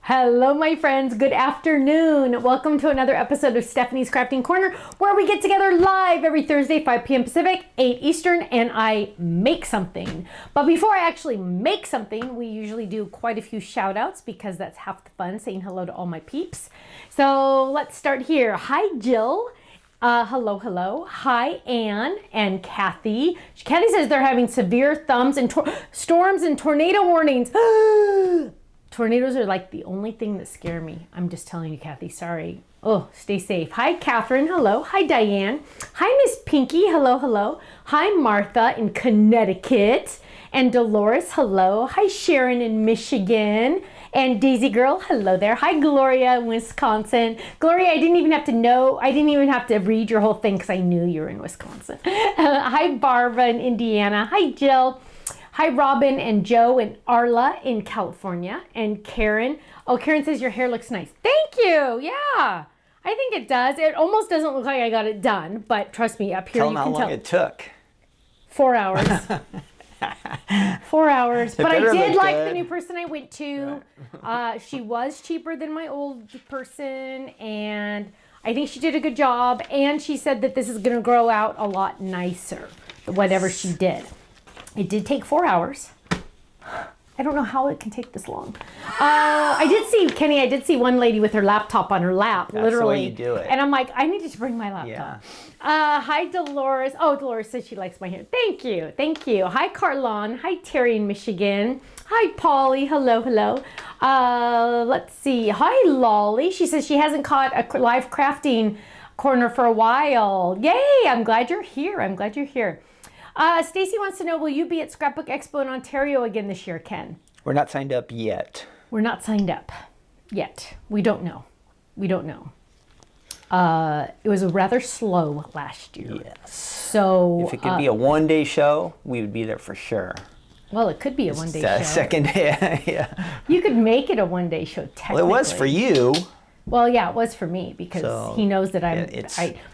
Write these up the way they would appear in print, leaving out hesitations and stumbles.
Hello, my friends. Good afternoon. Welcome to another episode of Stephanie's Crafting Corner, where we get together live every Thursday, 5 p.m. Pacific, 8 Eastern, and I make something. But before I actually make something, we usually do quite a few shout outs because that's half the fun, saying hello to all my peeps. So let's start here. Hi, Jill. Hello. Hi, Anne and Kathy. Kathy says they're having severe storms and tornado warnings. Tornadoes are like the only thing that scare me. I'm just telling you, Kathy, sorry. Oh, stay safe. Hi, Catherine. Hello. Hi, Diane. Hi, Miss Pinky. Hello. Hi, Martha in Connecticut. And Dolores, hello. Hi, Sharon in Michigan. And Daisy Girl, hello there. Hi, Gloria in Wisconsin. Gloria, I didn't even have to read your whole thing because I knew you were in Wisconsin. Hi, Barbara in Indiana. Hi, Jill. Hi, Robin and Joe and Arla in California. And Karen. Oh, Karen says your hair looks nice. Thank you. Yeah, I think it does. It almost doesn't look like I got it done, but trust me, up here you can tell. Tell them how long it took. 4 hours. 4 hours. But I did like the new person I went to. She was cheaper than my old person, and I think she did a good job. And she said that this is going to grow out a lot nicer, whatever she did. It did take 4 hours. I don't know how it can take this long. I did see one lady with her laptop on her lap, That's literally. the way you do it. And I'm like, I need to bring my laptop. Yeah. Hi, Dolores. Oh, Dolores says she likes my hair. Thank you. Hi, Carlon. Hi, Terry in Michigan. Hi, Polly. Hello. Let's see. Hi, Lolly. She says she hasn't caught a live crafting corner for a while. Yay, I'm glad you're here. Stacy wants to know, will you be at Scrapbook Expo in Ontario again this year, Ken? We're not signed up yet. We're not signed up yet. We don't know. It was rather slow last year. Yes. So if it could be a one-day show, we would be there for sure. Well, it could be a one-day show. Second day, yeah. You could make it a one-day show, technically. Well, it was for you. Well, yeah, it was for me because he knows that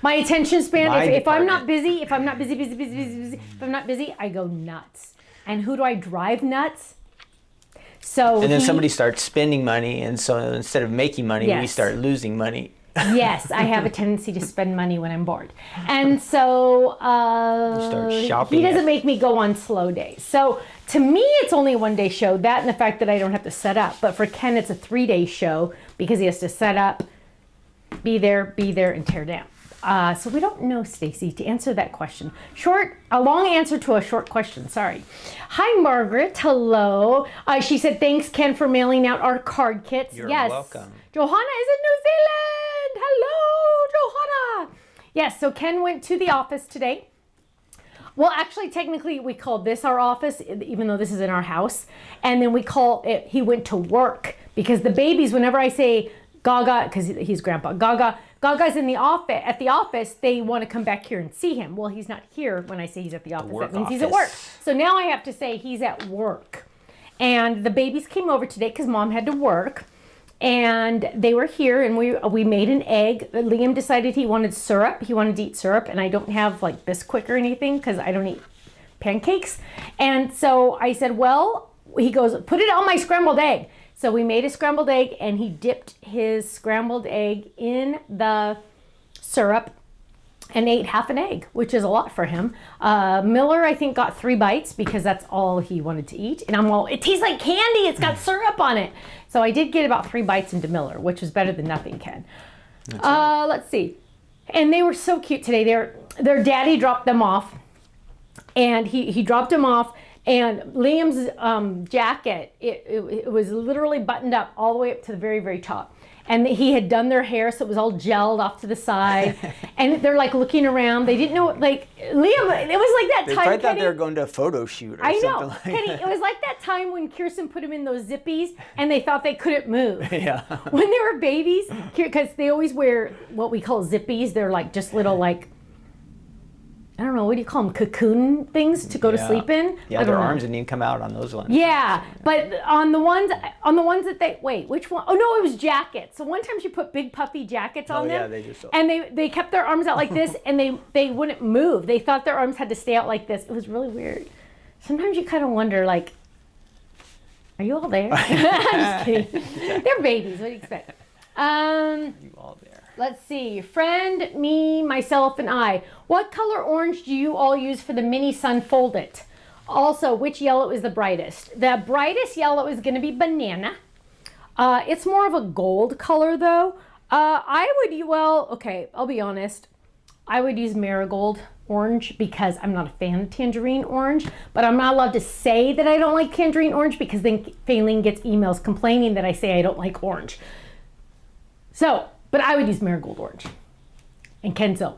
my attention span, if I'm not busy, I go nuts. And who do I drive nuts? And then somebody starts spending money, and so instead of making money, we start losing money. Yes, I have a tendency to spend money when I'm bored. And so you start shopping. He doesn't make me go on slow days. So to me, it's only a one-day show, that and the fact that I don't have to set up. But for Ken, it's a 3-day show because he has to set up, be there, and tear down. So we don't know, Stacy, to answer that question. A long answer to a short question, sorry. Hi, Margaret, hello. She said, thanks, Ken, for mailing out our card kits. You're welcome. Johanna is in New Zealand. Hello, Johanna. Yes, so Ken went to the office today. Well, actually, technically, we call this our office, even though this is in our house. And then we call it, he went to work because the babies, whenever I say Gaga, because he's grandpa, Gaga's in the office, at the office, they want to come back here and see him. Well, he's not here when I say he's at the office. That means he's at work. So now I have to say he's at work. And the babies came over today because Mom had to work. And they were here, and we made an egg. Liam decided he wanted syrup. He wanted to eat syrup, and I don't have like Bisquick or anything because I don't eat pancakes. And so I said, well, he goes, put it on my scrambled egg. So we made a scrambled egg, and he dipped his scrambled egg in the syrup and ate half an egg, which is a lot for him. Miller, I think, got 3 bites because that's all he wanted to eat. And I'm all, it tastes like candy. It's got syrup on it. So I did get about 3 bites into Miller, which was better than nothing, Ken. Let's see. And they were so cute today. Their daddy dropped them off, and he dropped them off. And Liam's jacket, it was literally buttoned up all the way up to the very, very top. And he had done their hair, so it was all gelled off to the side. And they're like looking around. They didn't know, like, Liam, it was like that time. I thought they were going to a photo shoot or something like Kenny, that. It was like that time when Kirsten put him in those zippies and they thought they couldn't move. Yeah. When they were babies, because they always wear what we call zippies. They're like just little, like, I don't know, what do you call them? Cocoon things to go to sleep in? Yeah, their arms didn't even come out on those ones. Yeah, but on the ones that they, wait, which one? Oh no, it was jackets. So one time she put big puffy jackets on them. And they kept their arms out like this, and they wouldn't move. They thought their arms had to stay out like this. It was really weird. Sometimes you kind of wonder, like, Are you all there? I'm just kidding. They're babies. What do you expect? You all there? Let's see. Friend, me, myself, and I. What color orange do you all use for the mini sun fold it? Also, which yellow is the brightest? The brightest yellow is going to be banana. It's more of a gold color though. Okay, I'll be honest. I would use marigold orange because I'm not a fan of tangerine orange, but I'm not allowed to say that I don't like tangerine orange because then Faylene gets emails complaining that I say I don't like orange. So, but I would use marigold orange. And Kenzo,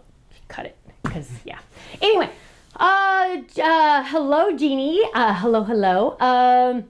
cut it, because yeah. Anyway, hello Jeannie, hello.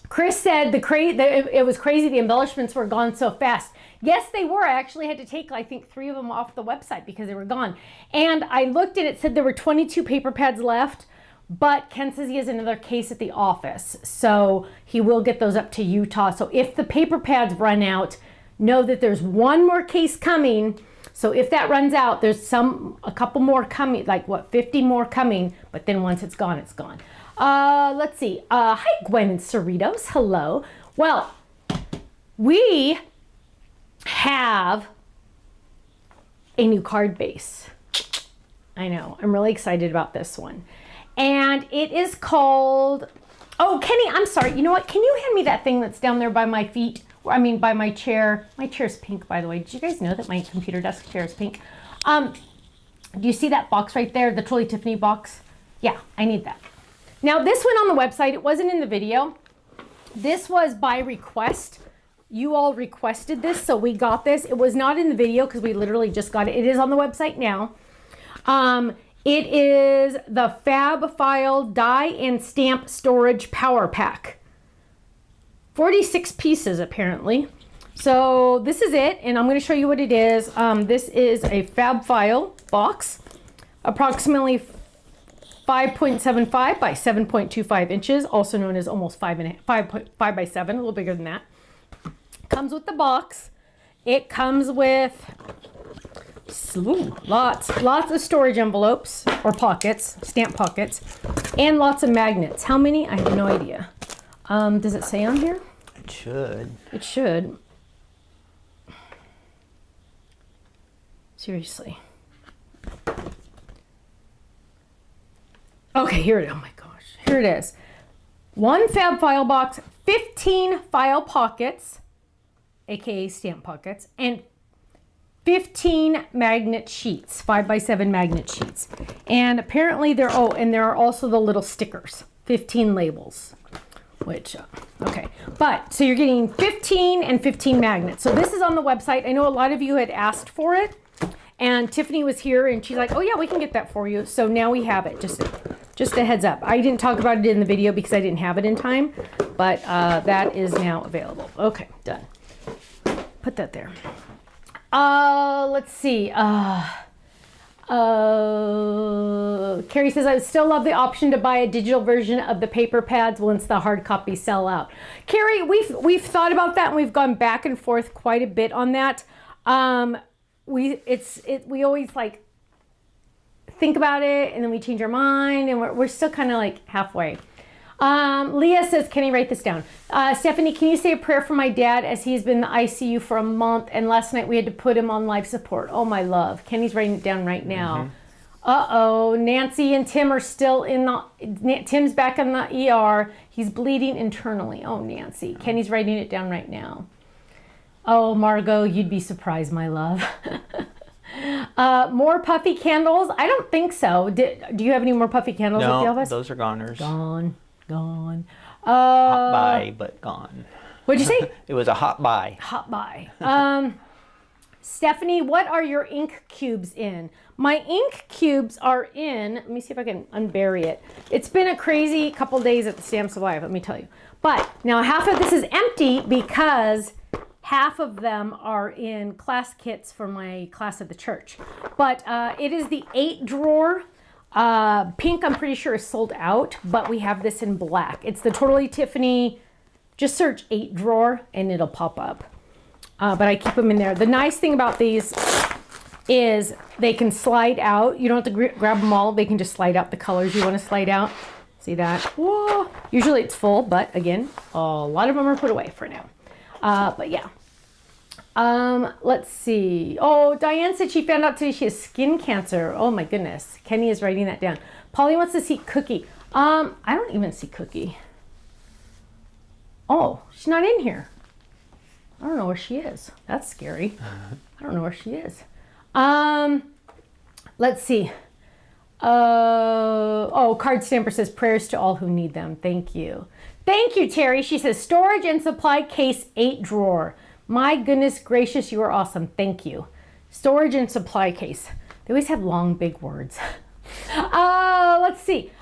Chris said it was crazy the embellishments were gone so fast. Yes, they were. I actually had to take, I think, 3 of them off the website because they were gone. And I looked and it said there were 22 paper pads left, but Ken says he has another case at the office. So he will get those up to Utah. So if the paper pads run out, know that there's one more case coming. So if that runs out, there's a couple more coming, like what, 50 more coming, but then once it's gone, it's gone. Let's see. Hi, Gwen and Cerritos. Hello. Well, we have a new card base. I know. I'm really excited about this one. And it is called... Oh, Kenny, I'm sorry. You know what? Can you hand me that thing that's down there by my feet? I mean, by my chair. My chair's pink, by the way. Did you guys know that my computer desk chair is pink? Do you see that box right there? The Totally Tiffany box? Yeah, I need that. Now, this went on the website. It wasn't in the video. This was by request. You all requested this, so we got this. It was not in the video because we literally just got it. It is on the website now. It is the Fab File Die and Stamp Storage Power Pack. 46 pieces, apparently. So this is it, and I'm going to show you what it is. This is a Fab File box, approximately 5.75 by 7.25 inches, also known as almost 5 by 7, a little bigger than that. Comes with the box. It comes with lots of storage envelopes or pockets, stamp pockets, and lots of magnets. How many? I have no idea. Does it say on here? It should. It should. Seriously. Okay, here it is. Oh my gosh. Here it is. 1 Fab File box, 15 file pockets, aka stamp pockets, and 15 magnet sheets, 5 by 7 magnet sheets. And apparently there are also the little stickers, 15 labels, which, okay. But, so you're getting 15 and 15 magnets. So this is on the website. I know a lot of you had asked for it, and Tiffany was here and she's like, oh yeah, we can get that for you. So now we have it, just a heads up. I didn't talk about it in the video because I didn't have it in time, but that is now available. Okay, done. Put that there. Let's see. Carrie says, I still love the option to buy a digital version of the paper pads once the hard copies sell out. Carrie, we've thought about that and we've gone back and forth quite a bit on that. We always like think about it and then we change our mind and we're still kind of like halfway. Leah says, can you write this down? Stephanie, can you say a prayer for my dad as he's been in the ICU for a month and last night we had to put him on life support. Oh my love. Kenny's writing it down right now. Uh-oh. Nancy and Tim are still Tim's back in the ER. He's bleeding internally. Oh, Nancy. Kenny's writing it down right now. Oh, Margot, you'd be surprised, my love. More puffy candles? I don't think so. Do you have any more puffy candles at the office? No, those are goners. Gone. Hot buy, but gone. What'd you say? It was a hot buy. Hot buy. Stephanie, what are your ink cubes in? My ink cubes are in, let me see if I can unbury it. It's been a crazy couple days at the Stamp Survive, let me tell you. But now half of this is empty because half of them are in class kits for my class at the church. But it is the 8 drawer. Pink, I'm pretty sure, is sold out, but we have this in black. It's the Totally Tiffany. Just search 8 drawer and it'll pop up. But I keep them in there. The nice thing about these is they can slide out. You don't have to grab them all. They can just slide out the colors you want to slide out. See that? Whoa. Usually it's full, but again, a lot of them are put away for now. But yeah. Let's see. Oh, Diane said she found out today she has skin cancer. Oh my goodness. Kenny is writing that down. Polly wants to see Cookie. I don't even see Cookie. Oh, she's not in here. I don't know where she is. That's scary. I don't know where she is. Let's see. Oh, Card Stamper says prayers to all who need them. Thank you. Thank you, Terry. She says storage and supply case 8 drawer. My goodness gracious, you are awesome. Thank you. Storage and supply case. They always have long, big words. Let's see.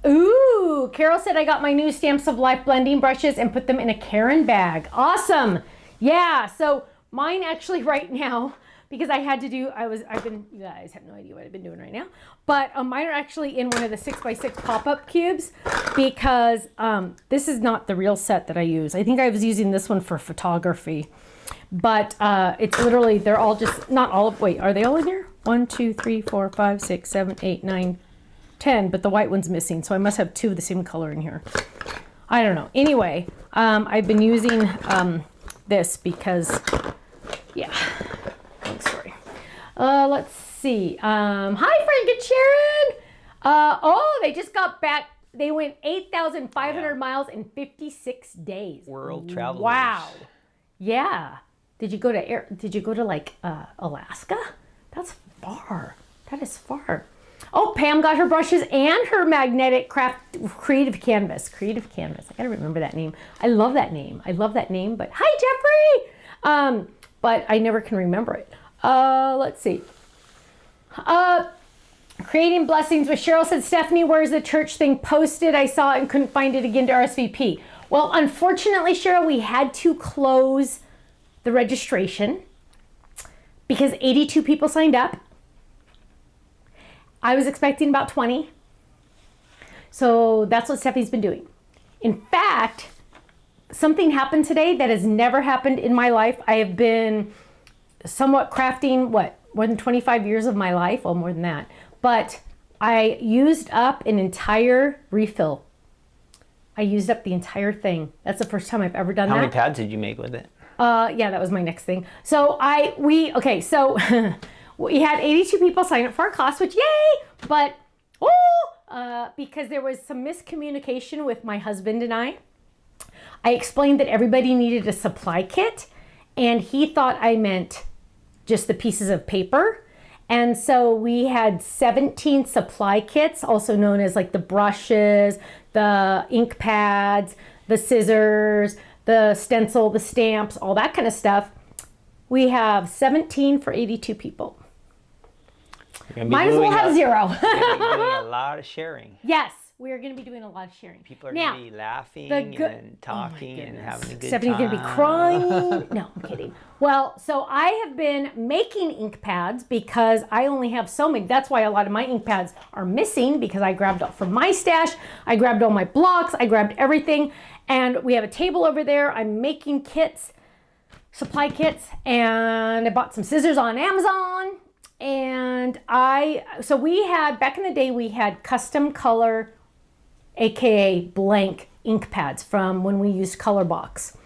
Ooh, Carol said I got my new Stamps of Life blending brushes and put them in a Karen bag. Awesome. Yeah, so mine actually right now, because I had to do, you guys have no idea what I've been doing right now, but mine are actually in one of the 6x6 pop-up cubes because this is not the real set that I use. I think I was using this one for photography, but it's literally, they're all just, not all of, wait, are they all in here? 1, 2, 3, 4, 5, 6, 7, 8, 9, 10, but the white one's missing, so I must have 2 of the same color in here. I don't know. Anyway, I've been using this because, yeah. Story. Let's see. Hi, Frank and Sharon. Oh, they just got back. They went 8,500 miles in 56 days. World travelers. Wow. Yeah. Did you go to like Alaska? That's far. That is far. Oh, Pam got her brushes and her magnetic craft creative canvas. Creative canvas. I gotta remember that name. I love that name. But hi, Jeffrey. But I never can remember it. Let's see. Creating Blessings with Cheryl said, Stephanie, where's the church thing posted? I saw it and couldn't find it again to RSVP. Well, unfortunately, Cheryl, we had to close the registration because 82 people signed up. I was expecting about 20. So that's what Stephanie's been doing. In fact, something happened today that has never happened in my life. I have been somewhat crafting, more than 25 years of my life. Well, more than that. But I used up an entire refill. I used up the entire thing. That's the first time I've ever done that. How many pads did you make with it? Yeah, that was my next thing. So we had 82 people sign up for our class, which yay! But, because there was some miscommunication with my husband and I explained that everybody needed a supply kit, and he thought I meant just the pieces of paper. And so we had 17 supply kits, also known as like the brushes, the ink pads, the scissors, the stencil, the stamps, all that kind of stuff. We have 17 for 82 people. Might as well have 0. You're doing a lot of sharing. Yes. We're going to be doing a lot of sharing. People are going to be laughing and talking and having a good Stephanie's time. Stephanie's going to be crying. No, I'm kidding. Well, so I have been making ink pads because I only have so many. That's why a lot of my ink pads are missing, because I grabbed all from my stash. I grabbed all my blocks. I grabbed everything. And we have a table over there. I'm making kits, supply kits, and I bought some scissors on Amazon. And so we had, back in the day, we had custom color, AKA blank ink pads from when we used Color Box.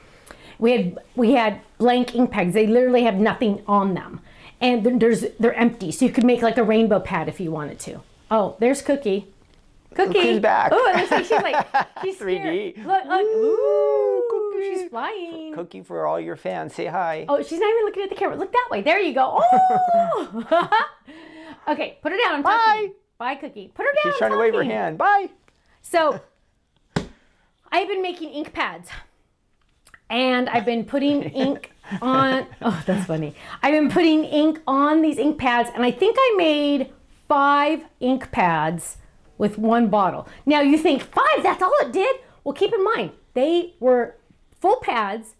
We had blank ink pads. They literally have nothing on them. And they're empty. So you could make like a rainbow pad if you wanted to. Oh, there's Cookie. Cookie's back. Oh, it looks like she's 3D. Scared. Look. Ooh, Cookie. She's flying. Cookie for all your fans. Say hi. Oh, she's not even looking at the camera. Look that way. There you go. Oh! Okay, put her down. I'm talking. Bye, Cookie. Put her down. She's trying to wave her hand. Bye. So, I've been making ink pads. And I've been putting ink on... Oh, that's funny. I've been putting ink on these ink pads. And I think I made 5 ink pads with 1 bottle. Now, you think, 5, that's all it did? Well, keep in mind, they were full pads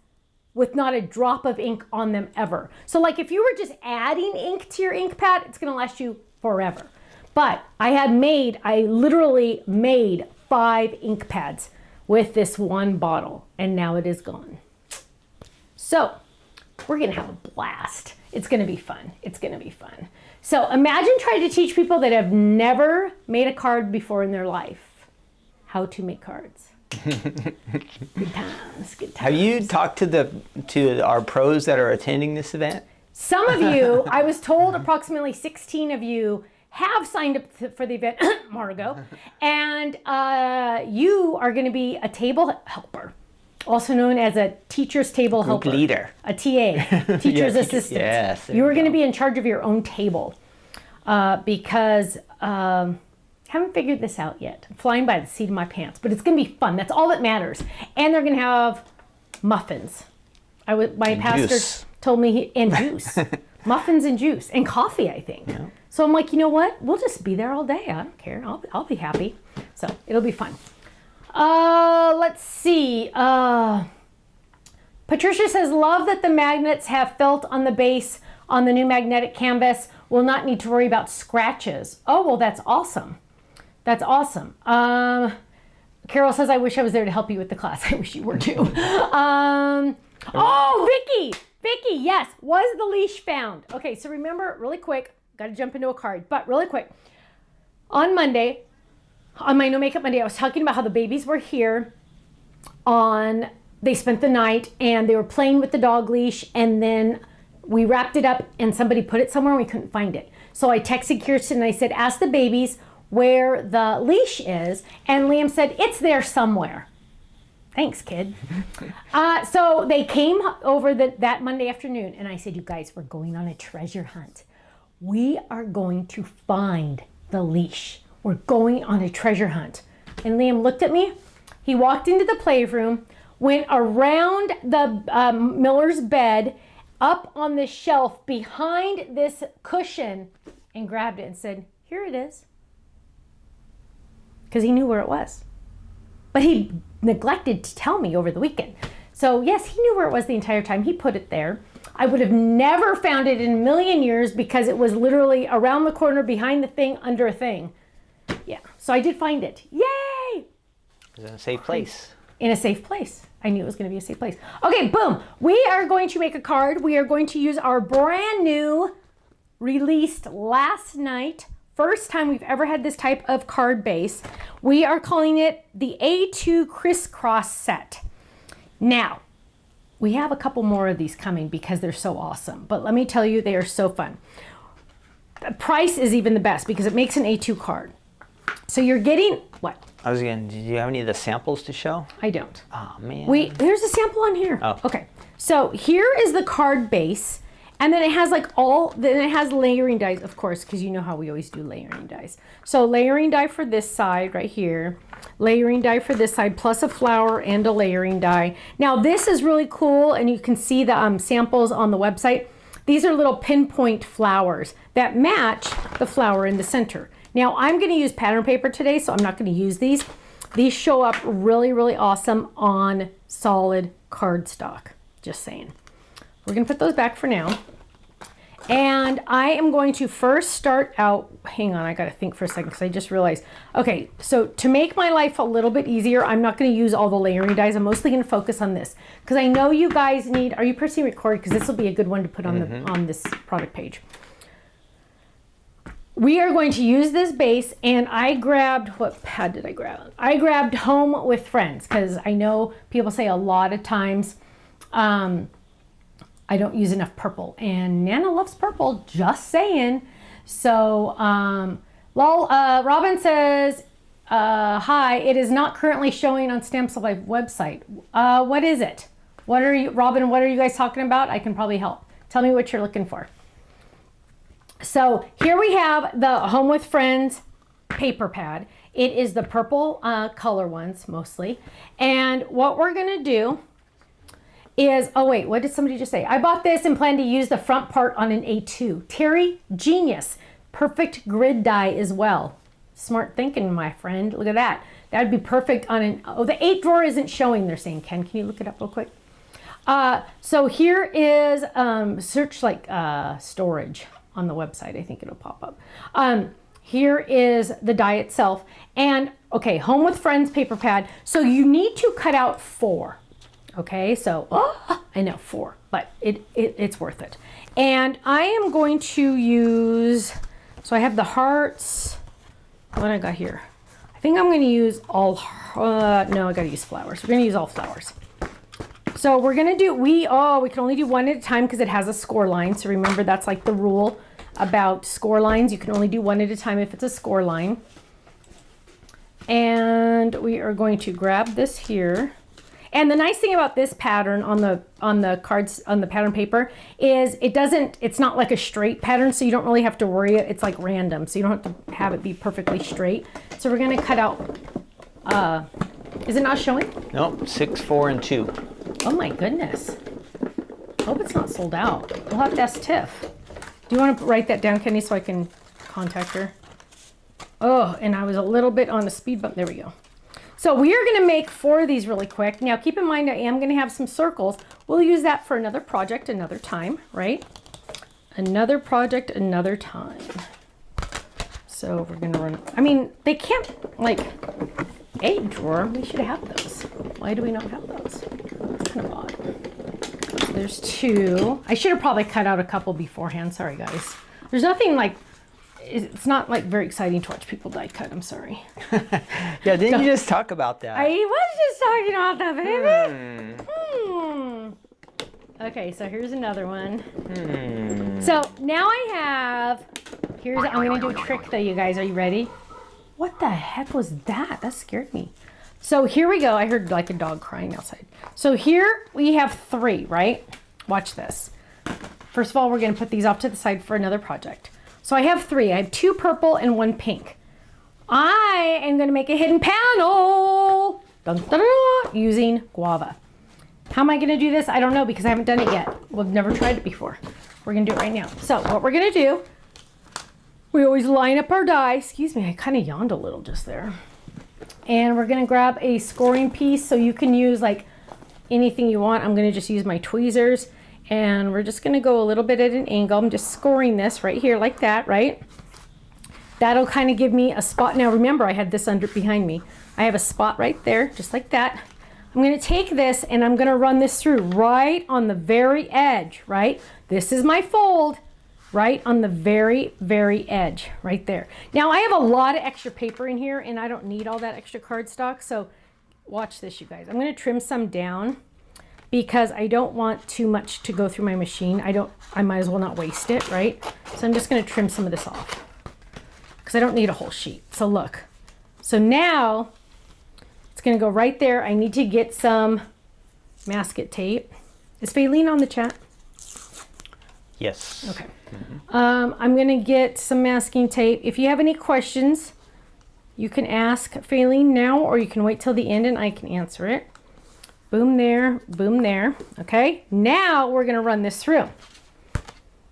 with not a drop of ink on them ever. So, like, if you were just adding ink to your ink pad, it's going to last you forever. But I literally made 5 ink pads with this 1 bottle, and now it is gone. So we're gonna have a blast. It's gonna be fun. It's gonna be fun. So imagine trying to teach people that have never made a card before in their life. how to make cards. Good times, good times. Have you talked to our pros that are attending this event? Some of you, I was told approximately 16 of you have signed up for the event, Margot, and you are going to be a table helper, also known as a teacher's table helper. Group leader. A TA, teacher's assistant. Yes. You are going to be in charge of your own table because haven't figured this out yet. I'm flying by the seat of my pants, but it's going to be fun. That's all that matters. And they're going to have muffins. My pastor told me, and juice. Muffins and juice and coffee, I think. Yeah. So I'm like, you know what? We'll just be there all day. I don't care. I'll be happy. So it'll be fun. Let's see. Patricia says, love that the magnets have felt on the base on the new magnetic canvas. Will not need to worry about scratches. Oh, well, that's awesome. That's awesome. Carol says, I wish I was there to help you with the class. I wish you were too. Vicky, yes. Was the leash found? Okay, so remember, really quick, got to jump into a card, but really quick. On Monday, on my No Makeup Monday, I was talking about how the babies were here they spent the night and they were playing with the dog leash, and then we wrapped it up and somebody put it somewhere and we couldn't find it. So I texted Kirsten and I said, ask the babies where the leash is, and Liam said, it's there somewhere. Thanks, kid. So they came over that Monday afternoon, and I said, you guys, we're going on a treasure hunt. We are going to find the leash. We're going on a treasure hunt. And Liam looked at me. He walked into the playroom, went around the Miller's bed, up on the shelf behind this cushion, and grabbed it and said, here it is. Because he knew where it was. But he neglected to tell me over the weekend. So yes, he knew where it was the entire time. He put it there. I would have never found it in a million years because it was literally around the corner, behind the thing, under a thing. Yeah, so I did find it. Yay! It was in a safe place. In a safe place. I knew it was going to be a safe place. Okay, boom. We are going to make a card. We are going to use our brand new, released last night, first time we've ever had this type of card base. We are calling it the A2 Criss Cross set. Now, we have a couple more of these coming because they're so awesome. But let me tell you, they are so fun. The price is even the best because it makes an A2 card. So you're getting, what? Did you have any of the samples to show? I don't. Oh, man. There's a sample on here. Oh. Okay. So here is the card base. And then it has then it has layering dies, of course, because you know how we always do layering dies. So layering die for this side right here, layering die for this side, plus a flower and a layering die. Now this is really cool, and you can see the samples on the website. These are little pinpoint flowers that match the flower in the center. Now I'm going to use pattern paper today, so I'm not going to use these. These show up really, really awesome on solid cardstock. Just saying. We're going to put those back for now. And I am going to first start out, hang on, I got to think for a second because I just realized. Okay, so to make my life a little bit easier, I'm not going to use all the layering dies. I'm mostly going to focus on this because I know you guys need, are you pressing record? Because this will be a good one to put on on this product page. We are going to use this base, and I grabbed, what pad did I grab? I grabbed Home with Friends because I know people say a lot of times, I don't use enough purple, and Nana loves purple, just saying. So, Robin says, hi, it is not currently showing on Stamp Supply website. What is it? Robin, what are you guys talking about? I can probably help. Tell me what you're looking for. So here we have the Home with Friends paper pad. It is the purple color ones mostly. And what we're gonna do is, oh wait, what did somebody just say? I bought this and plan to use the front part on an A2. Terry, genius. Perfect grid die as well. Smart thinking, my friend. Look at that. That would be perfect on an, oh, the 8 drawer isn't showing, they're saying. Ken, can you look it up real quick? So here is, search like storage on the website. I think it'll pop up. Here is the die itself. And okay, Home with Friends paper pad. So you need to cut out 4. Okay, so I know 4, but it's worth it. And I am going to use, so I have the hearts. What I got here? I think I'm going to use all, no, I got to use flowers. We're going to use all flowers. So we're going to do, we can only do one at a time because it has a score line. So remember, that's like the rule about score lines. You can only do one at a time if it's a score line. And we are going to grab this here. And the nice thing about this pattern on the cards, on the pattern paper, is it's not like a straight pattern, so you don't really have to worry. It's like random, so you don't have to have it be perfectly straight. So we're going to cut out, is it not showing? Nope, 6, 4, and 2. Oh my goodness. Hope it's not sold out. We'll have to ask Tiff. Do you want to write that down, Kenny, so I can contact her? Oh, and I was a little bit on a speed bump. There we go. So we are going to make 4 of these really quick. Now keep in mind, I am going to have some circles. We'll use that for another project another time, right? Another project another time. So we're going to run, I mean, they can't, like, egg drawer. We should have those. Why do we not have those? That's kind of odd. So there's 2. I should have probably cut out a couple beforehand. Sorry, guys. There's nothing like, it's not like very exciting to watch people die cut. I'm sorry. Yeah, didn't you just talk about that? I was just talking about that, baby. Okay, so here's another one. So now I have, I'm going to do a trick though, you guys. Are you ready? What the heck was that? That scared me. So here we go. I heard like a dog crying outside. So here we have 3, right? Watch this. First of all, we're going to put these off to the side for another project. So I have 3. I have 2 purple and 1 pink. I am going to make a hidden panel dun, dun, dun, using guava. How am I going to do this? I don't know because I haven't done it yet. We've never tried it before. We're going to do it right now. So what we're going to do, we always line up our die. Excuse me, I kind of yawned a little just there. And we're going to grab a scoring piece. So you can use like anything you want. I'm going to just use my tweezers. And we're just going to go a little bit at an angle. I'm just scoring this right here like that, right? That'll kind of give me a spot. Now remember, I had this behind me. I have a spot right there, just like that. I'm going to take this and I'm going to run this through right on the very edge, right? This is my fold right on the very, very edge right there. Now I have a lot of extra paper in here and I don't need all that extra cardstock. So watch this, you guys. I'm going to trim some down, because I don't want too much to go through my machine. I might as well not waste it, right? So I'm just gonna trim some of this off because I don't need a whole sheet. So look, so now it's gonna go right there. I need to get some masking tape. Is Faylene on the chat? Yes. Okay. I'm gonna get some masking tape. If you have any questions, you can ask Faylene now, or you can wait till the end and I can answer it. Boom there, okay? Now we're gonna run this through.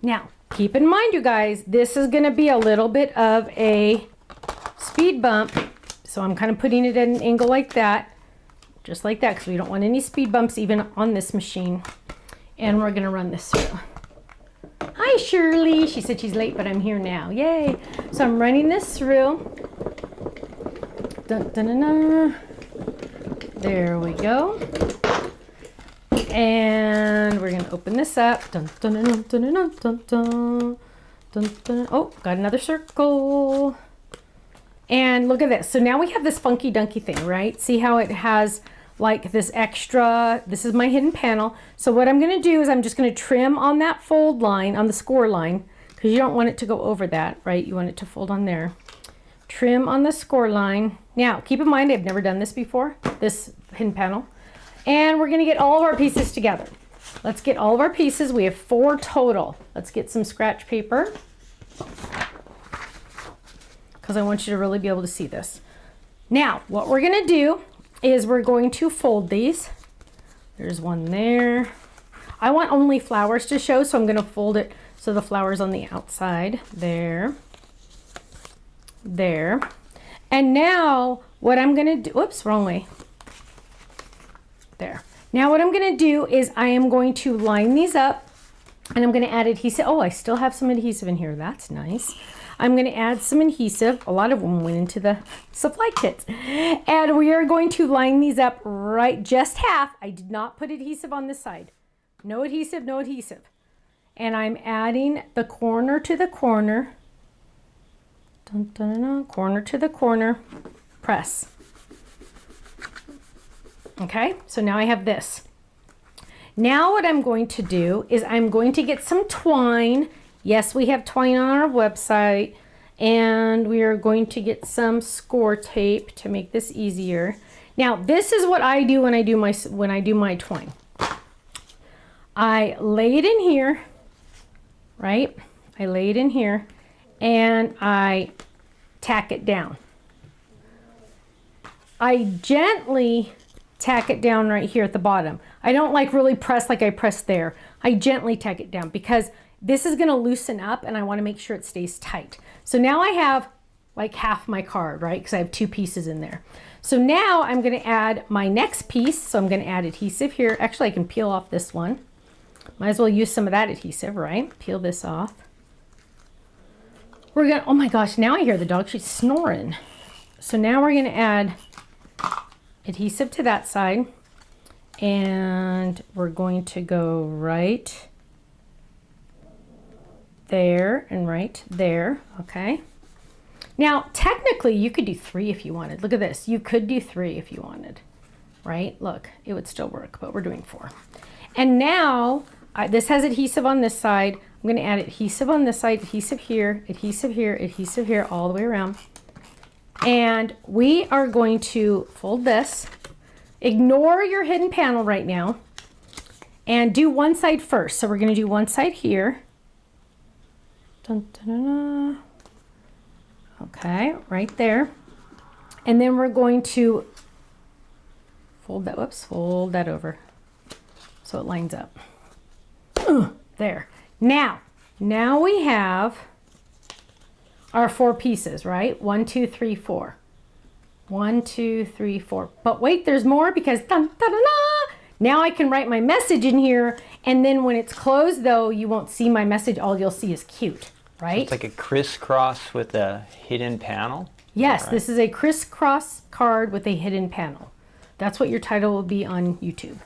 Now, keep in mind, you guys, this is gonna be a little bit of a speed bump. So I'm kind of putting it at an angle like that, just like that, because we don't want any speed bumps even on this machine. And we're gonna run this through. Hi, Shirley. She said she's late, but I'm here now. Yay. So I'm running this through. Dun, dun, dun, dun. There we go. And we're going to open this up. Dun, dun, dun, dun, dun, dun, dun, dun, dun, dun. Oh, got another circle. And look at this. So now we have this funky dunky thing, right? See how it has like this extra, this is my hidden panel. So what I'm going to do is I'm just going to trim on that fold line, on the score line, because you don't want it to go over that, right? You want it to fold on there. Trim on the score line. Now, keep in mind, I've never done this before, this hidden panel. And we're going to get all of our pieces together. Let's get all of our pieces. We have 4 total. Let's get some scratch paper, because I want you to really be able to see this. Now, what we're going to do is we're going to fold these. There's one there. I want only flowers to show, so I'm going to fold it so the flower's on the outside. There. There. And now what I'm going to do, oops, wrong way. There. Now what I'm going to do is I am going to line these up and I'm going to add adhesive. Oh, I still have some adhesive in here. That's nice. I'm going to add some adhesive. A lot of them went into the supply kits. And we are going to line these up right just half. I did not put adhesive on this side. No adhesive, no adhesive. And I'm adding the corner to the corner. Dun, dun, dun, corner to the corner. press. Okay, so now I have this. Now what I'm going to do is I'm going to get some twine. Yes, we have twine on our website, and we are going to get some score tape to make this easier. Now, this is what I do when I do my twine. I lay it in here, right? I lay it in here, and I tack it down. I gently tack it down right here at the bottom. I don't like really press like I press there. I gently tack it down because this is gonna loosen up and I wanna make sure it stays tight. So now I have like half my card, right? Because I have 2 pieces in there. So now I'm gonna add my next piece. So I'm gonna add adhesive here. Actually, I can peel off this one. Might as well use some of that adhesive, right? Peel this off. We're gonna, oh my gosh, now I hear the dog, she's snoring. So now we're gonna add adhesive to that side, and we're going to go right there and right there, okay? Now, technically, you could do 3 if you wanted. Look at this, you could do 3 if you wanted, right? Look, it would still work, but we're doing 4. And now, this has adhesive on this side. I'm gonna add adhesive on this side, adhesive here, adhesive here, adhesive here, all the way around. And we are going to fold this. Ignore your hidden panel right now and do one side first. So we're going to do one side here. Dun, dun, dun, dun. Okay, right there. And then we're going to fold that, whoops, fold that over so it lines up. There. Now we have our 4 pieces, right? 1, 2, 3, 4. 1, 2, 3, 4. But wait, there's more because dun, dun, dun, dun. Now I can write my message in here, and then when it's closed though, you won't see my message. All you'll see is cute, right? So it's like a crisscross with a hidden panel? Yes, Right. This is a crisscross card with a hidden panel. That's what your title will be on YouTube.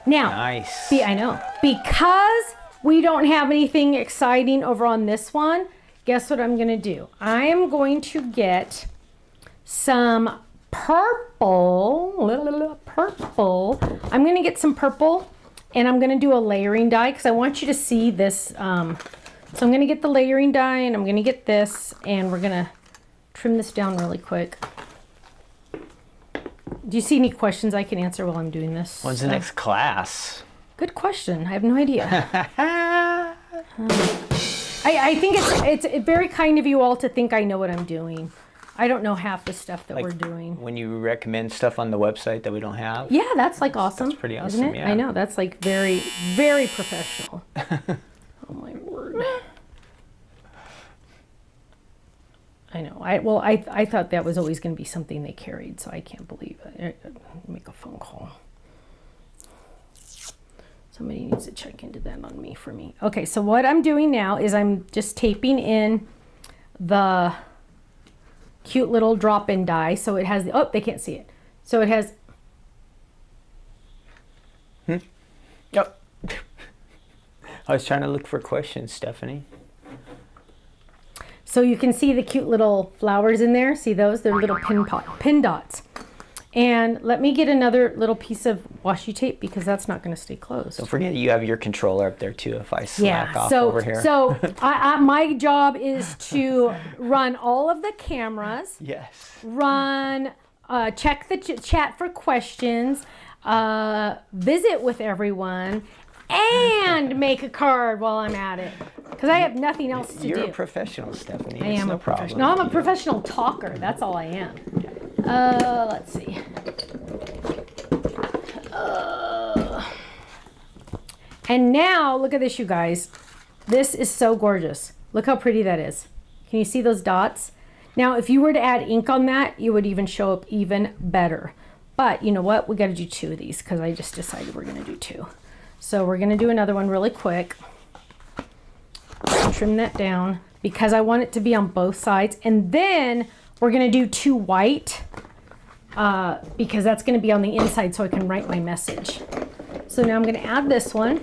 Now, nice. I know. Because we don't have anything exciting over on this one, guess what I'm going to do? I am going to get some purple. I'm going to get some purple, and I'm going to do a layering die because I want you to see this. So I'm going to get the layering die, and I'm going to get this, and we're going to trim this down really quick. Do you see any questions I can answer while I'm doing this? When's the next class? Good question. I have no idea. I think it's very kind of you all to think I know what I'm doing. I don't know half the stuff that we're doing. When you recommend stuff on the website that we don't have? Yeah, that's like awesome. That's pretty awesome, isn't it? yeah. I know, that's like very, very professional. Oh my word. I know. I thought that was always going to be something they carried, so I can't believe it. Make a phone call. Somebody needs to check into that on me for me. Okay, so what I'm doing now is I'm just taping in the cute little drop-in die. So it has the, oh, they can't see it. So it has. Yep. I was trying to look for questions, Stephanie. So you can see the cute little flowers in there. See those? They're little pin dots. And let me get another little piece of washi tape because that's not going to stay closed. Don't forget you have your controller up there too if I slack off so, over here. So my job is to run all of the cameras. Yes. Run, check the chat for questions, visit with everyone, and make a card while I'm at it. Because I have nothing else to do. You're a professional, Stephanie. I am a professional. No, I'm a professional talker. That's all I am. Let's see. And now, look at this, you guys. This is so gorgeous. Look how pretty that is. Can you see those dots? Now, if you were to add ink on that, you would even show up even better. But you know what? We got to do 2 of these because I just decided we're going to do 2. So we're going to do another one really quick. Trim that down because I want it to be on both sides. And then we're going to do 2 white because that's going to be on the inside so I can write my message. So now I'm going to add this one.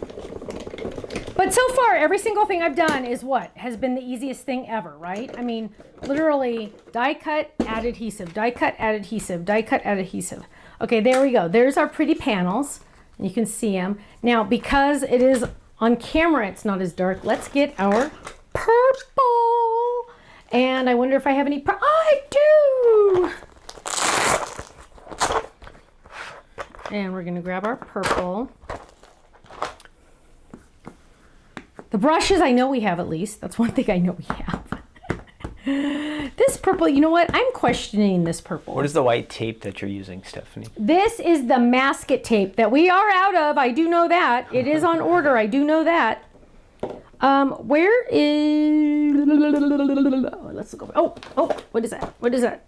But so far, every single thing I've done is what? Has been the easiest thing ever, right? I mean, literally die cut, add adhesive, die cut, add adhesive, die cut, add adhesive. Okay, there we go. There's our pretty panels. You can see them. Now, because it is on camera, it's not as dark. Let's get our purple. And I wonder if I have any, I do. And we're gonna grab our purple. The brushes, I know we have at least. That's one thing I know we have. This purple, you know what? I'm questioning this purple. What is the white tape that you're using, Stephanie? This is the masket tape that we are out of. I do know that. It is on order. I do know that. Where is... Let's look over. Oh, what is that? What is that?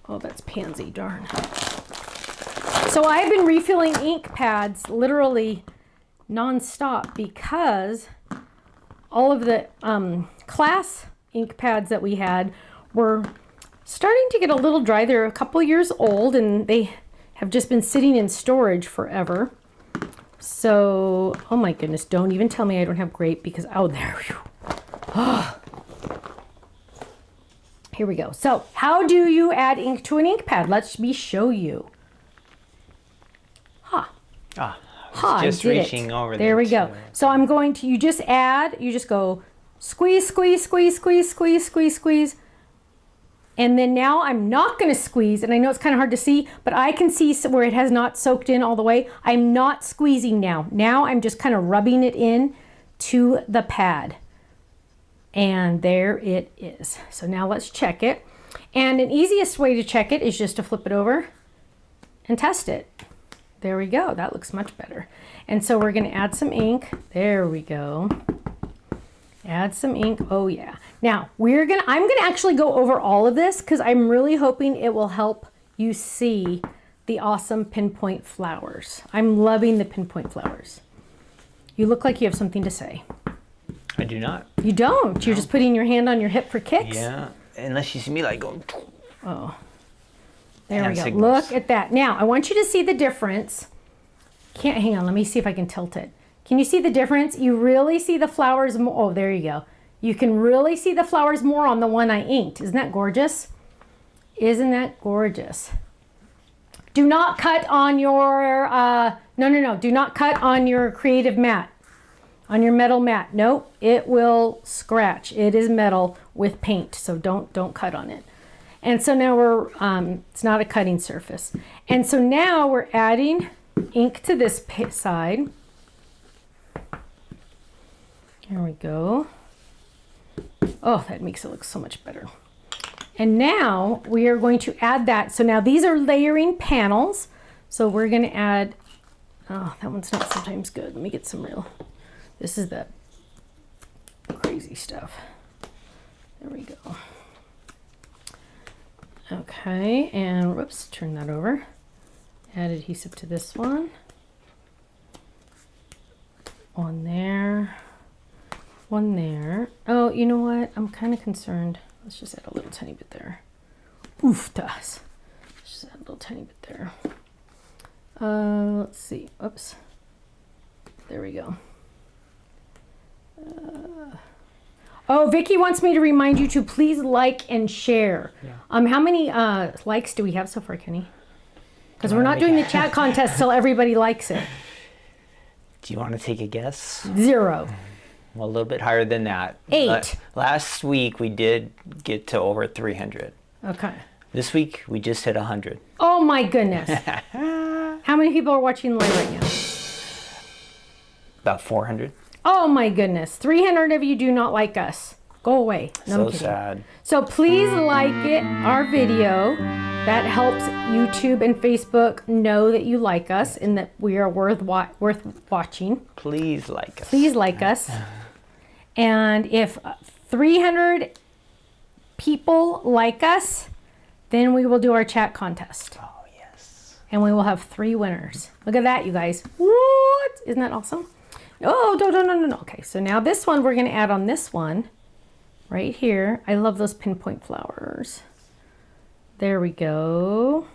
Oh, that's pansy, darn. So I've been refilling ink pads literally non-stop because all of the class ink pads that we had were starting to get a little dry. They're a couple years old and they have just been sitting in storage forever. So, oh my goodness, don't even tell me I don't have grape because, oh, there we go. Oh. Here we go. So, how do you add ink to an ink pad? Let me show you. Just reaching over there. There we go. So I'm going to, you just go squeeze, squeeze, squeeze, squeeze, squeeze, squeeze, squeeze. And then now I'm not going to squeeze, and I know it's kind of hard to see, but I can see where it has not soaked in all the way. I'm not squeezing now. Now I'm just kind of rubbing it in to the pad. And there it is. So now let's check it. And an easiest way to check it is just to flip it over and test it. There we go. That looks much better. And so we're going to add some ink. There we go. Add some ink. Oh yeah. Now I'm going to actually go over all of this because I'm really hoping it will help you see the awesome pinpoint flowers. I'm loving the pinpoint flowers. You look like you have something to say. I do not. You don't? No. You're just putting your hand on your hip for kicks? Yeah. Unless you see me like going. Oh. There we go. Look at that. Now, I want you to see the difference. Hang on, let me see if I can tilt it. Can you see the difference? You really see the flowers more. Oh, there you go. You can really see the flowers more on the one I inked. Isn't that gorgeous? Isn't that gorgeous? Do not cut on your, no. Do not cut on your creative mat, on your metal mat. Nope, it will scratch. It is metal with paint, so don't cut on it. And so now we're, it's not a cutting surface. And so now we're adding ink to this side. Here we go. Oh, that makes it look so much better. And now we are going to add that. So now these are layering panels. So we're going to add, oh, that one's not sometimes good. Let me get some real, this is the crazy stuff. There we go. Okay, and whoops, turn that over. Add adhesive to this one. One there. One there. Oh, you know what? I'm kind of concerned. Let's just add a little tiny bit there. Oof, does. Just add a little tiny bit there. Let's see. Oops. There we go. Oh, Vicky wants me to remind you to please like and share. Yeah. How many likes do we have so far, Kenny? Because we're not doing the chat contest till everybody likes it. Do you want to take a guess? 0. Well, a little bit higher than that. 8. Last week we did get to over 300. Okay. This week we just hit 100. Oh my goodness. How many people are watching live right now? About 400. Oh my goodness. 300 of you do not like us. Go away. No, so sad. So please like our video. That helps YouTube and Facebook know that you like us and that we are worth watching. Please like us. Please like us. And if 300 people like us, then we will do our chat contest. Oh, yes. And we will have 3 winners. Look at that, you guys. What? Isn't that awesome? Oh, no. Okay, so now this one, we're going to add on this one right here. I love those pinpoint flowers. There we go.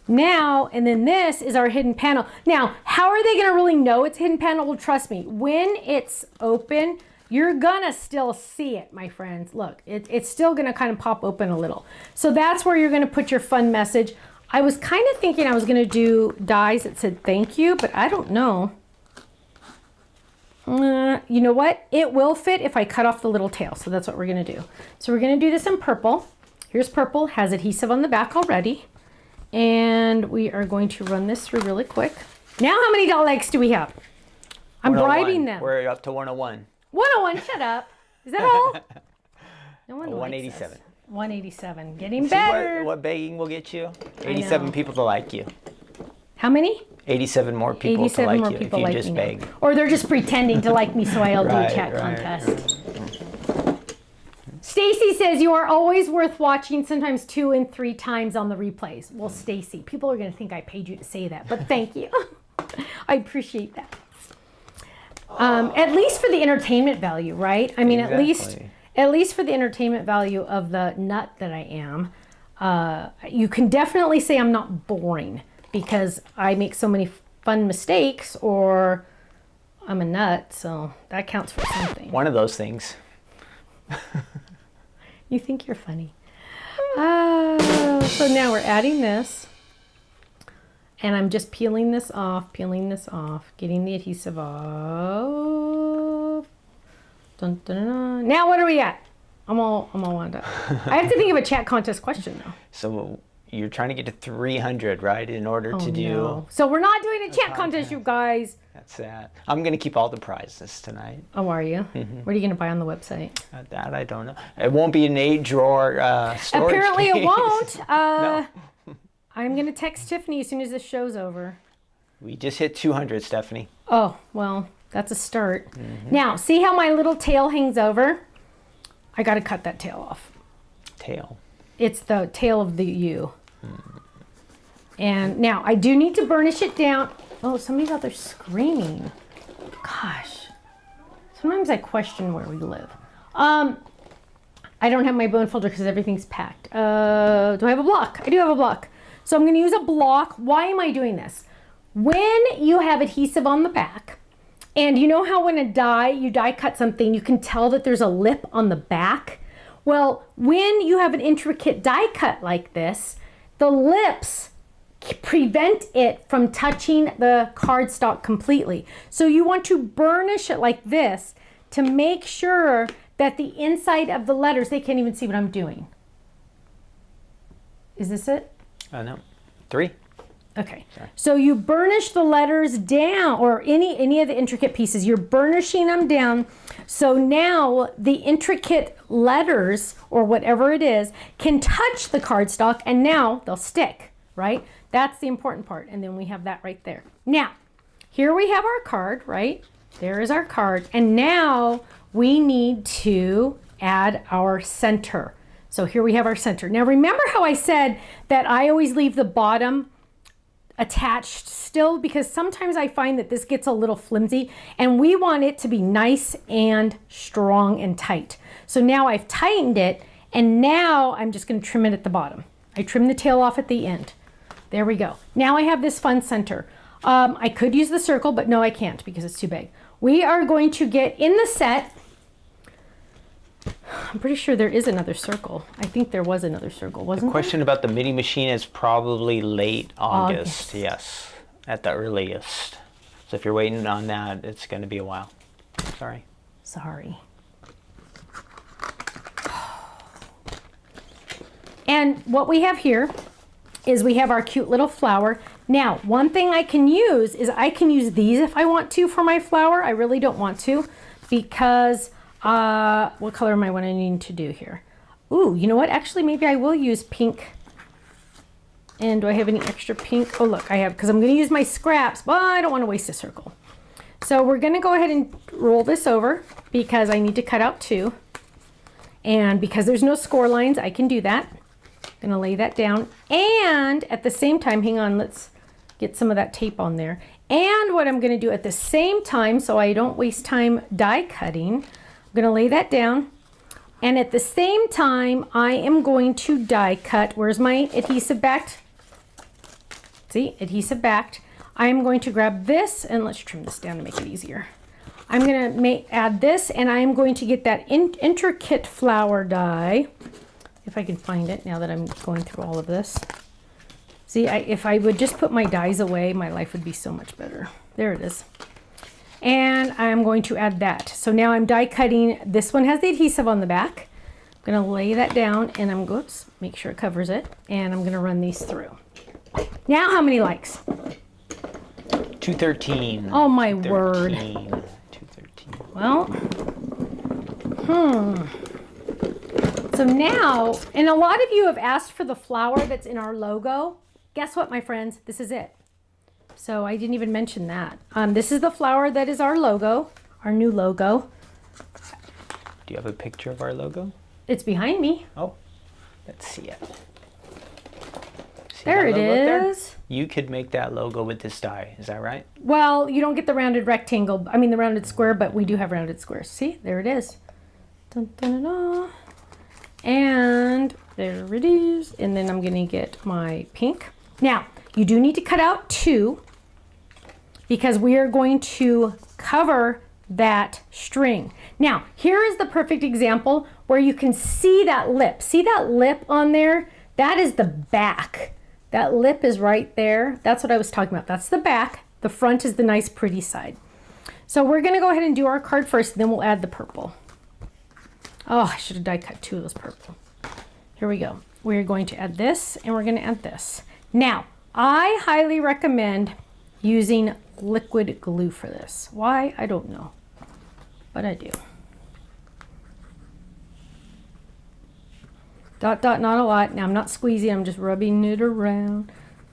Now, and then this is our hidden panel. Now, how are they gonna really know it's hidden panel? Well, trust me, when it's open, you're gonna still see it, my friends. Look, it's still gonna kind of pop open a little. So that's where you're gonna put your fun message. I was kind of thinking I was gonna do dies that said thank you, but I don't know. You know what? It will fit if I cut off the little tail. So that's what we're gonna do. So we're gonna do this in purple. Here's purple, has adhesive on the back already. And we are going to run this through really quick. Now how many doll legs do we have? I'm bribing them. We're up to 101. 101, shut up. Is that all? No one 187. 187, getting better. What begging will get you? 87 people to like you. How many? 87 more people to like you if you just beg. Or they're just pretending to like me so I'll do a chat contest. Stacy says you are always worth watching, sometimes 2 and 3 times on the replays. Well, Stacy, people are going to think I paid you to say that, but thank you. I appreciate that. At least for the entertainment value, right? I mean, exactly. at least for the entertainment value of the nut that I am, you can definitely say I'm not boring because I make so many fun mistakes, or I'm a nut, so that counts for something. One of those things. You think you're funny. So now we're adding this. And I'm just peeling this off, getting the adhesive off. Dun, dun, dun. Now what are we at? I'm all wound up. I have to think of a chat contest question though. So you're trying to get to 300, right? In order to do... No. So we're not doing a chat contest, you guys. That's sad. I'm going to keep all the prizes tonight. Oh, are you? What are you going to buy on the website? That I don't know. It won't be an 8-drawer storage. Apparently it case. won't. No. I'm going to text Tiffany as soon as this show's over. We just hit 200, Stephanie. Oh, well, that's a start. Now, see how my little tail hangs over? I got to cut that tail off. Tail? It's the tail of the U. And now, I do need to burnish it down. Oh, somebody's out there screaming. Gosh. Sometimes I question where we live. I don't have my bone folder because everything's packed. Do I have a block? I do have a block. So I'm going to use a block. Why am I doing this? When you have adhesive on the back, and you know how when you die cut something, you can tell that there's a lip on the back? Well, when you have an intricate die cut like this, the lips prevent it from touching the cardstock completely. So you want to burnish it like this to make sure that the inside of the letters, they can't even see what I'm doing. Is this it? No. 3. Okay. Sorry. So you burnish the letters down, or any of the intricate pieces, you're burnishing them down. So now the intricate letters, or whatever it is, can touch the cardstock and now they'll stick, right? That's the important part. And then we have that right there. Now, here we have our card, right? There is our card. And now we need to add our center. So here we have our center. Now remember how I said that I always leave the bottom attached still, because sometimes I find that this gets a little flimsy and we want it to be nice and strong and tight. So now I've tightened it, and now I'm just going to trim it at the bottom. I trim the tail off at the end. There we go. Now I have this fun center. I could use the circle, but no, I can't because it's too big. We are going to get in the set. I'm pretty sure there is another circle. I think there was another circle, wasn't there? The question about the mini machine is probably late August. Yes, at the earliest. So if you're waiting on that, it's going to be a while. Sorry. Sorry. And what we have here is we have our cute little flower. Now, one thing I can use is I can use these if I want to for my flower. I really don't want to because what color am I wanting to do here? Ooh, you know what? Actually, maybe I will use pink. And do I have any extra pink? Oh, look, I have, because I'm going to use my scraps, but I don't want to waste a circle. So we're going to go ahead and roll this over because I need to cut out 2. And because there's no score lines, I can do that. I'm going to lay that down. And at the same time, hang on, let's get some of that tape on there. And what I'm going to do at the same time, so I don't waste time die cutting, I'm going to lay that down. And at the same time, I am going to die cut. Where's my adhesive back? See, adhesive backed. I'm going to grab this, and let's trim this down to make it easier. I'm going to add this, and I am going to get that intricate flower die, if I can find it now that I'm going through all of this. See, if I would just put my dies away, my life would be so much better. There it is. And I'm going to add that. So now I'm die cutting. This one has the adhesive on the back. I'm going to lay that down, and I'm going to make sure it covers it, and I'm going to run these through. Now, how many likes? 213. Oh my word. 213. Well, So now, and a lot of you have asked for the flower that's in our logo. Guess what, my friends? This is it. So I didn't even mention that. This is the flower that is our logo, our new logo. Do you have a picture of our logo? It's behind me. Oh, let's see it. See there it is. There? You could make that logo with this die, is that right? Well, you don't get the rounded rectangle, I mean the rounded square, but we do have rounded squares. See, there it is. Dun, dun, dun, dun. And there it is. And then I'm gonna get my pink. Now, you do need to cut out 2 because we are going to cover that string. Now, here is the perfect example where you can see that lip. See that lip on there? That is the back. That lip is right there. That's what I was talking about. That's the back. The front is the nice pretty side. So we're gonna go ahead and do our card first, and then we'll add the purple. Oh, I should have die cut 2 of those purple. Here we go. We're going to add this, and we're gonna add this. Now, I highly recommend using liquid glue for this. Why? I don't know, but I do. Dot, dot, not a lot. Now I'm not squeezing, I'm just rubbing it around.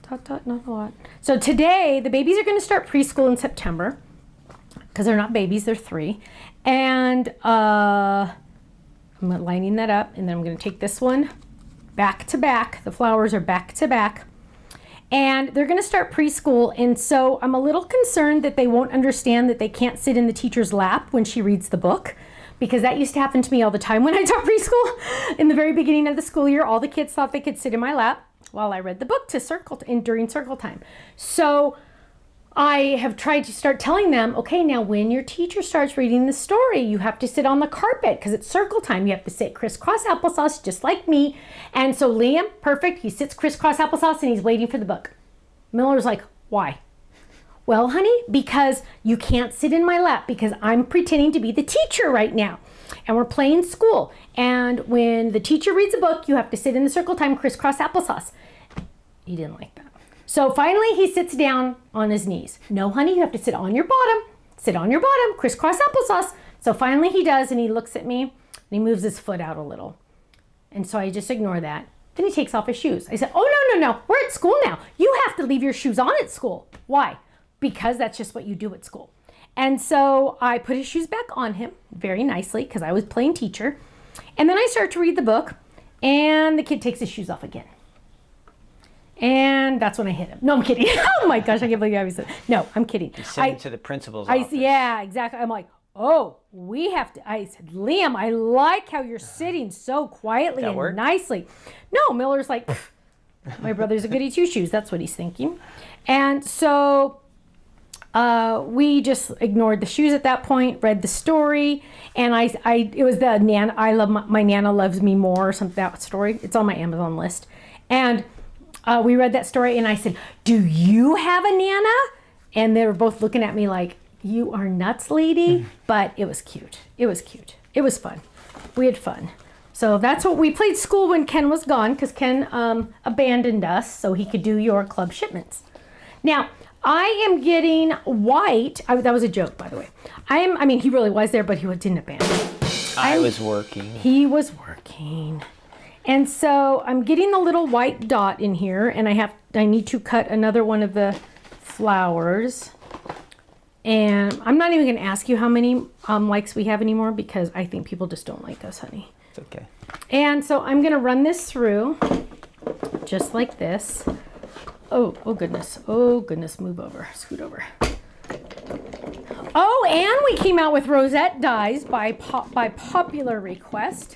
Dot, dot, not a lot. So today, the babies are gonna start preschool in September because they're not babies, they're 3. And I'm lining that up, and then I'm gonna take this one back to back. The flowers are back to back. And they're gonna start preschool, and so I'm a little concerned that they won't understand that they can't sit in the teacher's lap when she reads the book, because that used to happen to me all the time when I taught preschool. In the very beginning of the school year, all the kids thought they could sit in my lap while I read the book during circle time. So I have tried to start telling them, okay, now when your teacher starts reading the story, you have to sit on the carpet because it's circle time. You have to sit crisscross applesauce just like me. And so Liam, perfect, he sits crisscross applesauce and he's waiting for the book. Miller's like, why? Well, honey, because you can't sit in my lap because I'm pretending to be the teacher right now. And we're playing school. And when the teacher reads a book, you have to sit in the circle time crisscross applesauce. He didn't like that. So finally he sits down on his knees. No, honey, you have to sit on your bottom. Sit on your bottom, crisscross applesauce. So finally he does, and he looks at me and he moves his foot out a little. And so I just ignore that. Then he takes off his shoes. I said, oh, no, we're at school now. You have to leave your shoes on at school. Why? Because that's just what you do at school. And so I put his shoes back on him very nicely because I was playing teacher. And then I start to read the book, and the kid takes his shoes off again. And that's when I hit him. No, I'm kidding. Oh my gosh, I can't believe I was. No, I'm kidding. You sent him to the principal's office. Yeah, exactly. I'm like, oh, we have to. I said, Liam, I like how you're sitting so quietly and nicely. No, Miller's like, my brother's a goody 2-shoes. That's what he's thinking. And so we just ignored the shoes at that point, read the story, and it was the Nana. I love my Nana loves me more. Or something, that story. It's on my Amazon list, and. We read that story, and I said, do you have a Nana? And they were both looking at me like, you are nuts, lady. But it was cute. It was cute. It was fun. We had fun. So that's what we played school when Ken was gone, because Ken abandoned us so he could do your club shipments. Now, I am getting white. That was a joke, by the way. I mean, he really was there, but he didn't abandon. I was working. He was working. And so I'm getting the little white dot in here, and I need to cut another one of the flowers. And I'm not even going to ask you how many likes we have anymore because I think people just don't like us, honey. It's okay. And so I'm going to run this through just like this. Oh goodness. Oh goodness. Move over. Scoot over. Oh, and we came out with Rosette Dies by popular request.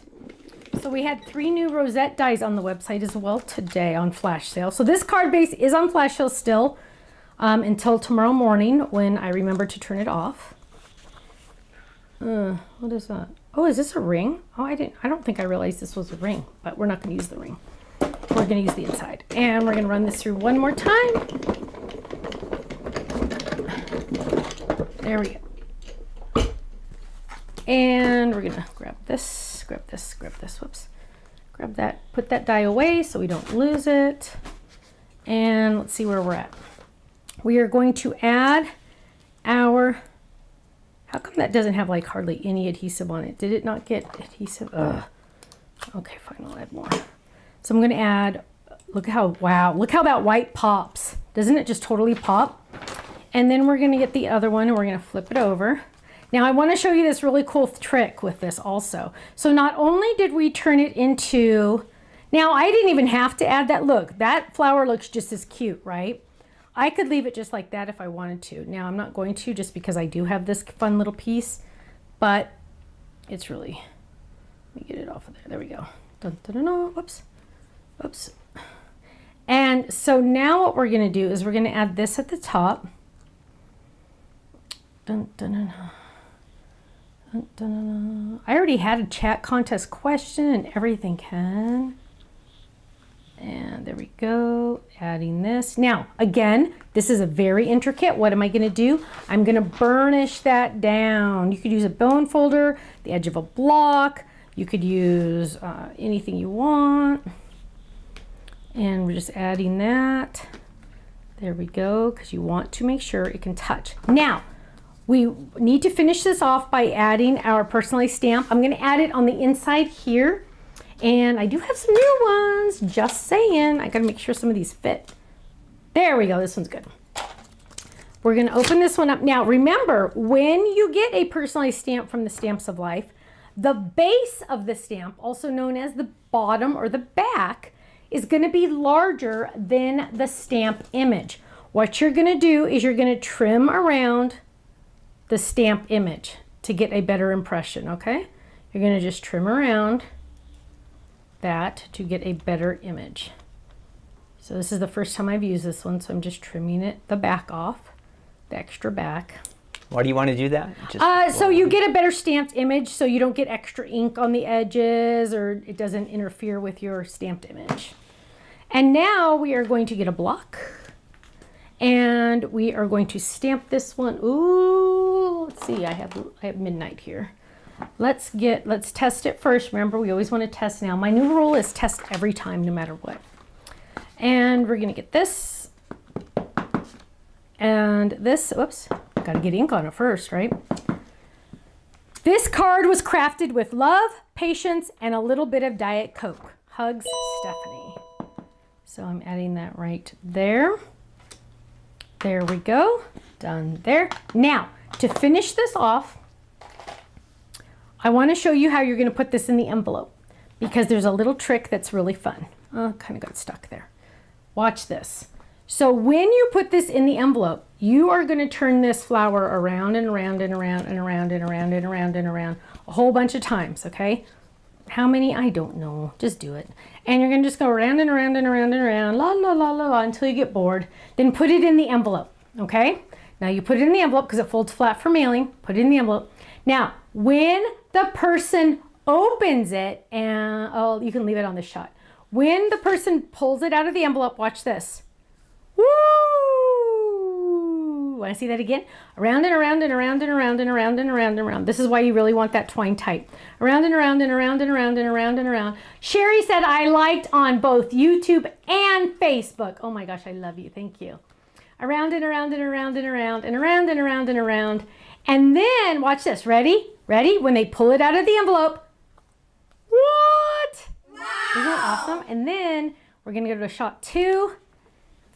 So we had 3 new Rosette dies on the website as well today on flash sale. So this card base is on flash sale still until tomorrow morning when I remember to turn it off. What is that? Oh, is this a ring? Oh, I don't think I realized this was a ring, but we're not going to use the ring. We're going to use the inside. And we're going to run this through one more time. There we go. And we're going to grab this, whoops. Grab that, put that die away so we don't lose it. And let's see where we're at. We are going to add our, how come that doesn't have like hardly any adhesive on it? Did it not get adhesive? Okay, fine, I'll add more. So I'm going to add, look how, wow, look how that white pops. Doesn't it just totally pop? And then we're going to get the other one and we're going to flip it over. Now I want to show you this really cool trick with this also. So not only did we turn it into, now I didn't even have to add that. Look, that flower looks just as cute, right? I could leave it just like that if I wanted to. Now I'm not going to just because I do have this fun little piece, but it's really, let me get it off of there. There we go. Dun, dun, dun, dun. Whoops. Oops. And so now what we're going to do is we're going to add this at the top. Dun, dun, dun, dun, dun, dun. I already had a chat contest question and everything, Ken. And there we go, adding this. Now, again, this is a very intricate. What am I going to do? I'm going to burnish that down. You could use a bone folder, the edge of a block. You could use anything you want. And we're just adding that. There we go, because you want to make sure it can touch. Now, we need to finish this off by adding our personalized stamp. I'm going to add it on the inside here. And I do have some new ones, just saying. I got to make sure some of these fit. There we go, this one's good. We're going to open this one up. Now, remember, when you get a personalized stamp from the Stamps of Life, the base of the stamp, also known as the bottom or the back, is going to be larger than the stamp image. What you're going to do is you're going to trim around the stamp image to get a better impression, okay? You're going to just trim around that to get a better image. So this is the first time I've used this one, so I'm just trimming it, the back off, the extra back. Why do you want to do that? So you get a better stamped image so you don't get extra ink on the edges or it doesn't interfere with your stamped image. And now we are going to get a block and we are going to stamp this one. Ooh, let's see, I have midnight here. Let's test it first. Remember, we always want to test now. My new rule is test every time, no matter what. And we're going to get this and this. Whoops, got to get ink on it first, right? This card was crafted with love, patience, and a little bit of Diet Coke. Hugs, Stephanie. So I'm adding that right there. There we go. Done there. Now, to finish this off, I want to show you how you're going to put this in the envelope because there's a little trick that's really fun. Oh, kind of got stuck there. Watch this. So when you put this in the envelope, you are going to turn this flower around and around and around and around and around and around and around a whole bunch of times, okay? How many? I don't know. Just do it. And you're going to just go around and around and around and around, la, la, la, la, la, until you get bored. Then put it in the envelope, okay? Now you put it in the envelope because it folds flat for mailing. Put it in the envelope. Now, when the person opens it, and oh, you can leave it on the shot. When the person pulls it out of the envelope, watch this. Woo! Want to see that again? Around and around and around and around and around and around and around. This is why you really want that twine tight. Around and around and around and around and around and around. Sherry said I liked on both YouTube and Facebook. Oh my gosh, I love you. Thank you. Around and around and around and around and around and around and around. And then, watch this. Ready? Ready? When they pull it out of the envelope. What? Wow. Isn't that awesome? And then we're going to go to shot 2.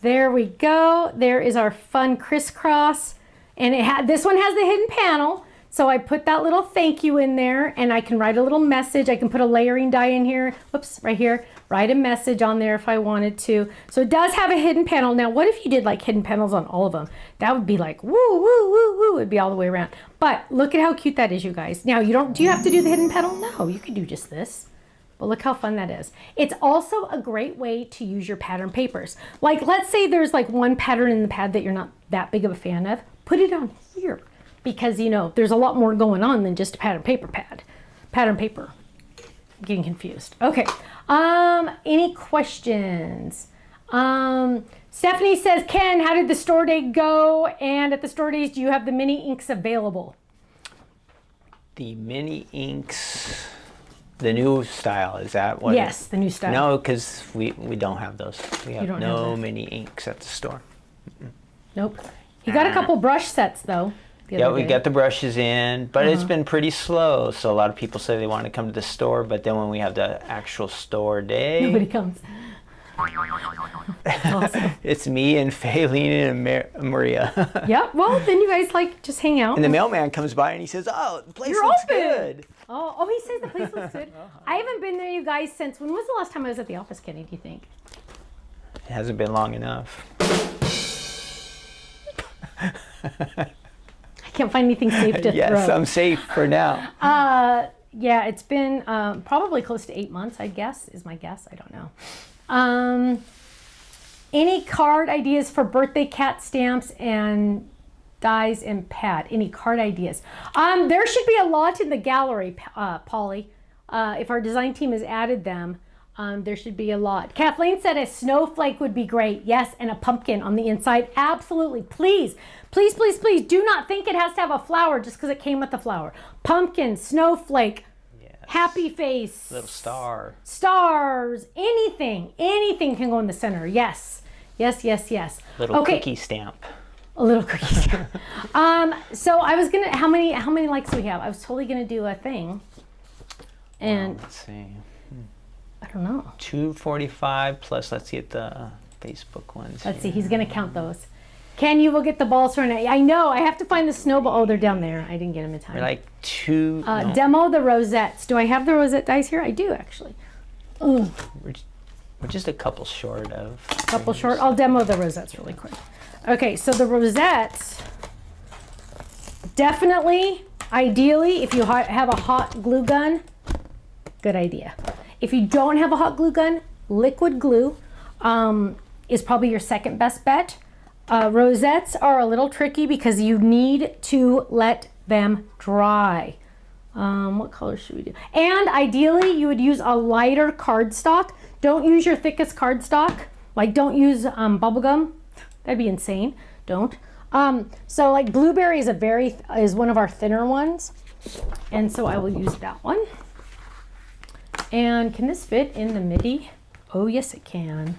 There we go. There is our fun crisscross. And this one has the hidden panel. So I put that little thank you in there and I can write a little message. I can put a layering die in here. Whoops, right here. Write a message on there if I wanted to. So it does have a hidden panel. Now, what if you did like hidden panels on all of them? That would be like, woo, woo, woo, woo. It'd be all the way around. But look at how cute that is, you guys. Now, do you have to do the hidden panel? No, you can do just this. But look how fun that is. It's also a great way to use your pattern papers. Like, let's say there's like one pattern in the pad that you're not that big of a fan of. Put it on here because, you know, there's a lot more going on than just a pattern paper pad. Pattern paper. I'm getting confused. Okay. Any questions? Stephanie says, Ken, how did the store day go? And at the store days, do you have the mini inks available? The mini inks, the new style, is that what? Yes, the new style. No, because we don't have those. We have no mini inks at the store. Nope. You got a couple brush sets though. Yeah, we got the brushes in, but it's been pretty slow. So a lot of people say they want to come to the store, but then when we have the actual store day, nobody comes. Awesome. It's me and Faylene and Maria. Yeah, well, then you guys like just hang out. And the mailman comes by and he says, "Oh, the place looks good." Oh, he says the place looks good. I haven't been there, you guys, since when was the last time I was at the office, Kenny? Do you think? It hasn't been long enough. I can't find anything safe to throw. Yes, I'm safe for now. Yeah, it's been probably close to 8 months, I guess, is my guess. I don't know. Any card ideas for birthday cat stamps and dies and pad? Any card ideas? There should be a lot in the gallery, Polly. If our design team has added them, there should be a lot. Kathleen said a snowflake would be great. Yes, and a pumpkin on the inside. Absolutely. Please, please, please, please do not think it has to have a flower just because it came with the flower. Pumpkin, snowflake, yes. Happy face. Little star. Stars, anything. Anything can go in the center. Yes. Yes, yes, yes. Little cookie stamp. A little cookie stamp. So I was gonna, how many likes do we have? I was totally gonna do a thing. And let's see. I don't know. 245 plus, let's see at the Facebook ones. Let's see, he's gonna count those. Ken, you will get the balls thrown. I know, I have to find the snowball. Oh, they're down there. I didn't get them in time. They're like two. No. Demo the Rosettes. Do I have the Rosette dies here? I do, actually. We're just a couple short of. Couple short. I'll demo the Rosettes really quick. Okay, so the Rosettes, definitely, ideally, if you have a hot glue gun, good idea. If you don't have a hot glue gun, liquid glue is probably your second best bet. Rosettes are a little tricky because you need to let them dry. What color should we do? And ideally, you would use a lighter cardstock. Don't use your thickest cardstock. Like, don't use bubble gum. That'd be insane. Don't. So like blueberry is one of our thinner ones, and so I will use that one. And can this fit in the midi? Oh yes, it can.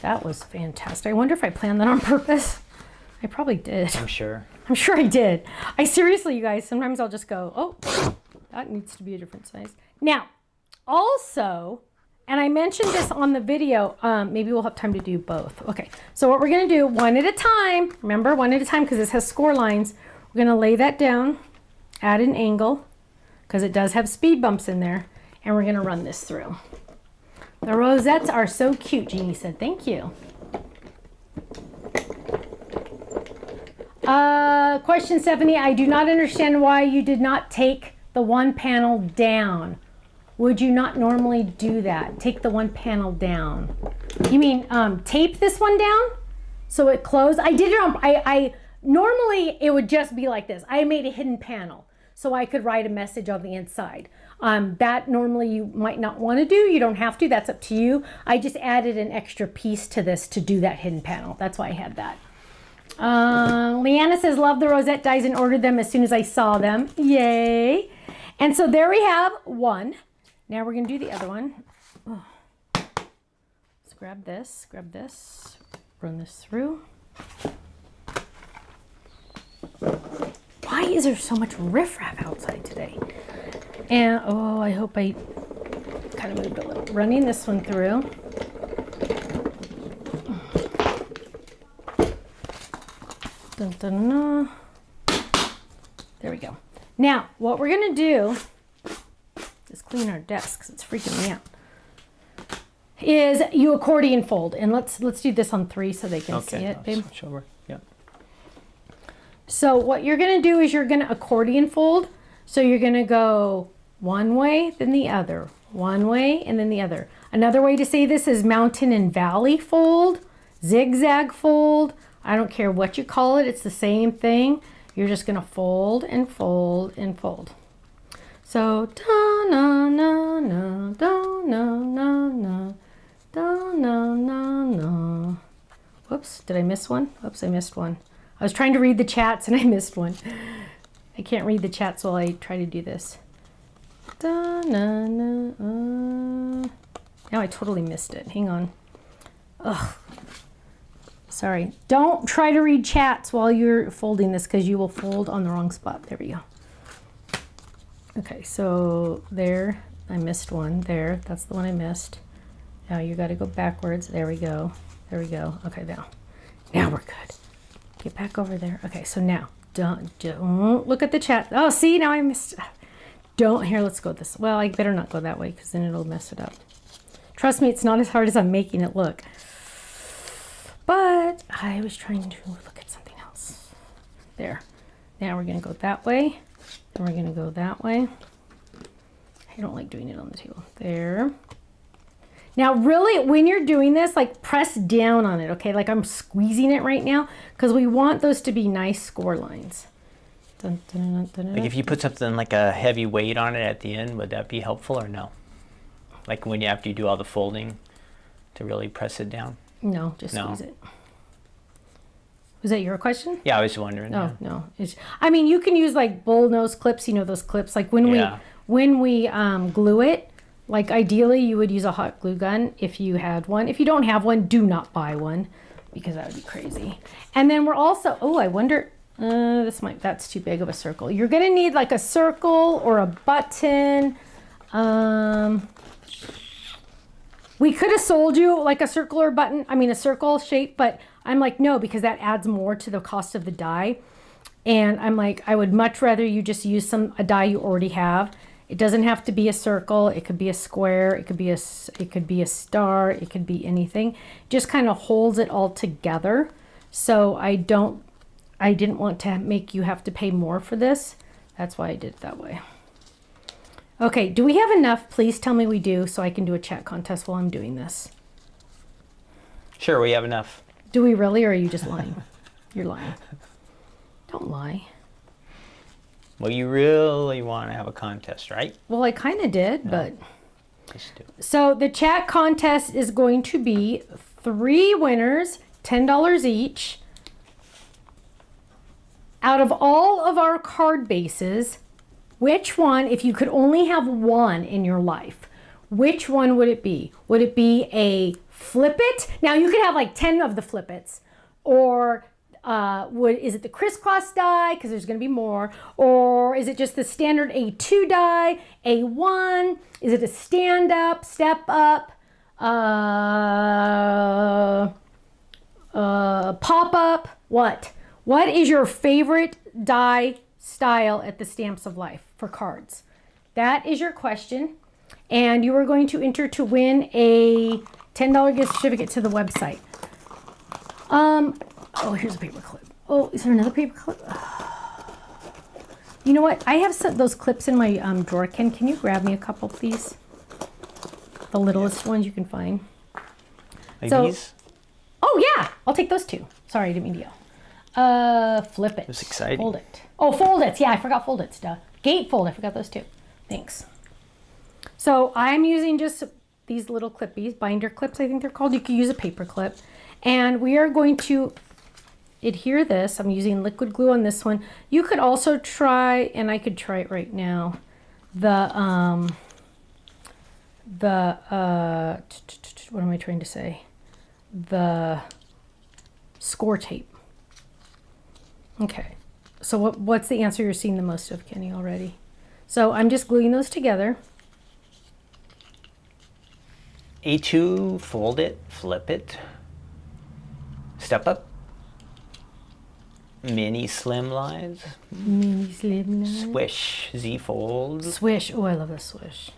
That was fantastic. I wonder if I planned that on purpose. I probably did. I'm sure. I'm sure I did. I seriously, you guys, sometimes I'll just go, oh, that needs to be a different size. Now, also, and I mentioned this on the video, maybe we'll have time to do both. Okay, so what we're gonna do, one at a time, remember, one at a time, because this has score lines. We're gonna lay that down at an angle, because it does have speed bumps in there, and we're gonna run this through. The Rosettes are so cute, Jeannie said, thank you. Question 70, I do not understand why you did not take the one panel down. Would you not normally do that? Take the one panel down. You mean tape this one down so it closed? I did it on, normally it would just be like this. I made a hidden panel so I could write a message on the inside. That normally you might not want to do. You don't have to, that's up to you. I just added an extra piece to this to do that hidden panel. That's why I had that. Leanna says, love the Rosette dies and ordered them as soon as I saw them. Yay. And so there we have one. Now we're going to do the other one. Oh. Let's grab this, run this through. Why is there so much riffraff outside today? And, oh, I hope I kind of moved a little. Running this one through. Dun, dun, dun. There we go. Now, what we're going to do is clean our desk because it's freaking me out. Is you accordion fold, and let's do this on 3 so they can see it, babe. Switch over. Yep. So what you're going to do is you're going to accordion fold. So you're going to go one way, then the other, One way and then the other. Another way to say this is mountain and valley fold, zigzag fold. I don't care what you call it, it's the same thing. You're just gonna fold and fold and fold. So da na na na da na na na da na na na. Whoops, did I miss one? Oops, I missed one. I was trying to read the chats and I missed one. I can't read the chats while I try to do this. Da, na, na, Now I totally missed it. Hang on. Ugh. Sorry. Don't try to read chats while you're folding this because you will fold on the wrong spot. There we go. Okay, so there. I missed one. There. That's the one I missed. Now you got to go backwards. There we go. There we go. Okay, now. Now we're good. Get back over there. Okay, so now. Don't look at the chat. Oh, see, now I missed. Don't. Here, let's go this. Well, I better not go that way because then it'll mess it up. Trust me, it's not as hard as I'm making it look. But I was trying to look at something else. There. Now we're going to go that way. And we're going to go that way. I don't like doing it on the table. There. Now, really, when you're doing this, like press down on it, okay? Like I'm squeezing it right now because we want those to be nice score lines. Dun, dun, dun, dun, Like if you put something like a heavy weight on it at the end, would that be helpful or no? Like when you after you do all the folding to really press it down? No, just squeeze it. Was that your question? Yeah, I was wondering. Oh, no. I mean, you can use like bull nose clips, you know, those clips. Like when we glue it, like ideally you would use a hot glue gun if you had one. If you don't have one, do not buy one because that would be crazy. And then we're also, oh, I wonder, that's too big of a circle. You're gonna need like a circle or a button. We could have sold you like a circle or button, I mean a circle shape, but I'm like, no, because that adds more to the cost of the die. And I'm like, I would much rather you just use a die you already have. It doesn't have to be a circle. It could be a square. It could be a star. It could be anything. Just kind of holds it all together. So I didn't want to make you have to pay more for this. That's why I did it that way. Okay, do we have enough? Please tell me we do so I can do a chat contest while I'm doing this. Sure, we have enough. Do we really, or are you just lying? You're lying. Don't lie. Well, you really want to have a contest, right? Well, I kind of did, but... Just do it. So the chat contest is going to be 3 winners, $10 each. Out of all of our card bases, which one, if you could only have one in your life, which one would it be? Would it be a flip it? Now you could have like 10 of the flip its, or is it the crisscross die? Because there's going to be more. Or is it just the standard A2 die? A1? Is it a stand up, step up, pop up? What? What is your favorite die style at the Stamps of Life for cards? That is your question. And you are going to enter to win a $10 gift certificate to the website. Oh, here's a paper clip. Oh, is there another paper clip? You know what? I have those clips in my drawer. Can you grab me a couple, please? The littlest ones you can find. Like these? Oh, yeah. I'll take those 2. Sorry, I didn't mean to yell. Flip it. That's exciting. Fold it. Oh, fold it. Yeah, I forgot fold it. Duh. Gatefold. I forgot those 2. Thanks. So I'm using just these little clippies, binder clips, I think they're called. You can use a paper clip. And we are going to adhere this. I'm using liquid glue on this one. You could also try, and I could try it right now, what am I trying to say? The score tape. Okay. So what's the answer you're seeing the most of, Kenny, already? So I'm just gluing those together. A2, fold it, flip it, step up, mini slim lines, Mini slim lines. swish, Z folds. Swish. Oh, I love the swish.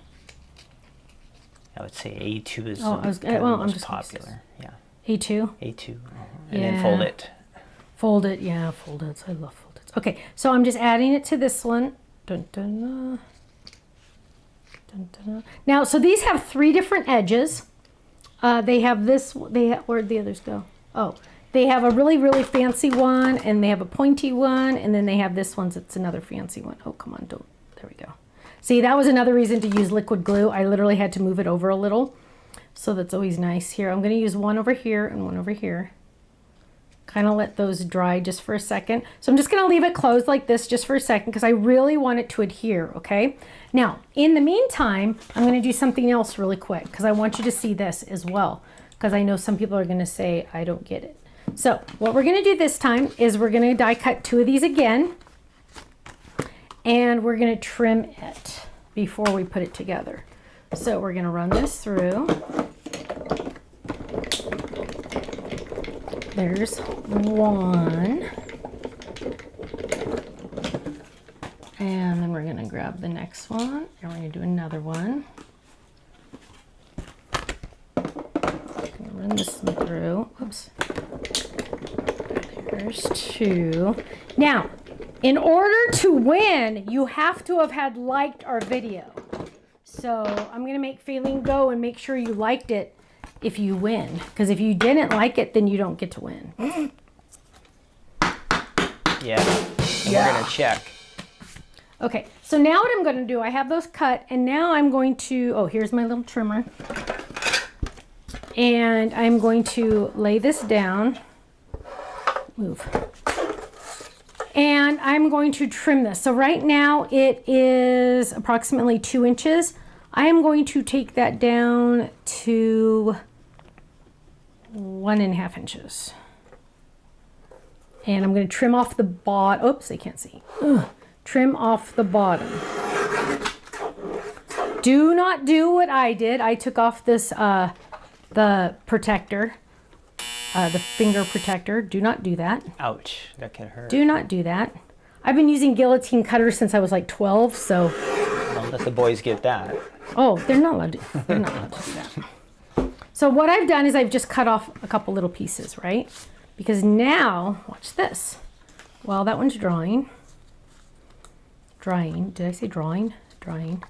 I would say A2 is Oh, the most just popular. Yeah, A2? A2. And then fold it. Fold it, yeah, fold it. I love fold it. Okay, so I'm just adding it to this one. Dun, dun, Dun, dun, dun. Now, so these have 3 different edges. They have this, where'd the others go? Oh, they have a really, really fancy one, and they have a pointy one, and then they have this one that's another fancy one. Oh, come on, don't, there we go. See, that was another reason to use liquid glue. I literally had to move it over a little. So that's always nice. Here, I'm going to use one over here and one over here. Kind of let those dry just for a second. So I'm just going to leave it closed like this just for a second because I really want it to adhere, okay? Now, in the meantime, I'm going to do something else really quick because I want you to see this as well because I know some people are going to say, I don't get it. So what we're going to do this time is we're going to die cut 2 of these again, and we're going to trim it before we put it together. So we're going to run this through. There's one. And then we're going to grab the next one, and we're going to do another one. I'm going to run this one through. Oops. There's 2. Now, in order to win, you have to have had liked our video. So I'm going to make Faylene go and make sure you liked it if you win. Because if you didn't like it, then you don't get to win. Yeah. And we're going to check. Okay, so now what I'm going to do, I have those cut, and now I'm going to, oh, here's my little trimmer. And I'm going to lay this down. Move. And I'm going to trim this. So right now it is approximately 2 inches. I am going to take that down to 1.5 inches. And I'm going to trim off the bottom. Oops, I can't see. Ugh. Trim off the bottom. Do not do what I did. I took off this, the protector, the finger protector. Do not do that. Ouch, that can hurt. Do not do that. I've been using guillotine cutters since I was like 12, so. Don't let the boys get that. Oh, they're not allowed to, they're not allowed to do that. So what I've done is I've just cut off a couple little pieces, right? Because now, watch this. Well, that one's drying. Drying. Did I say drawing? Drying.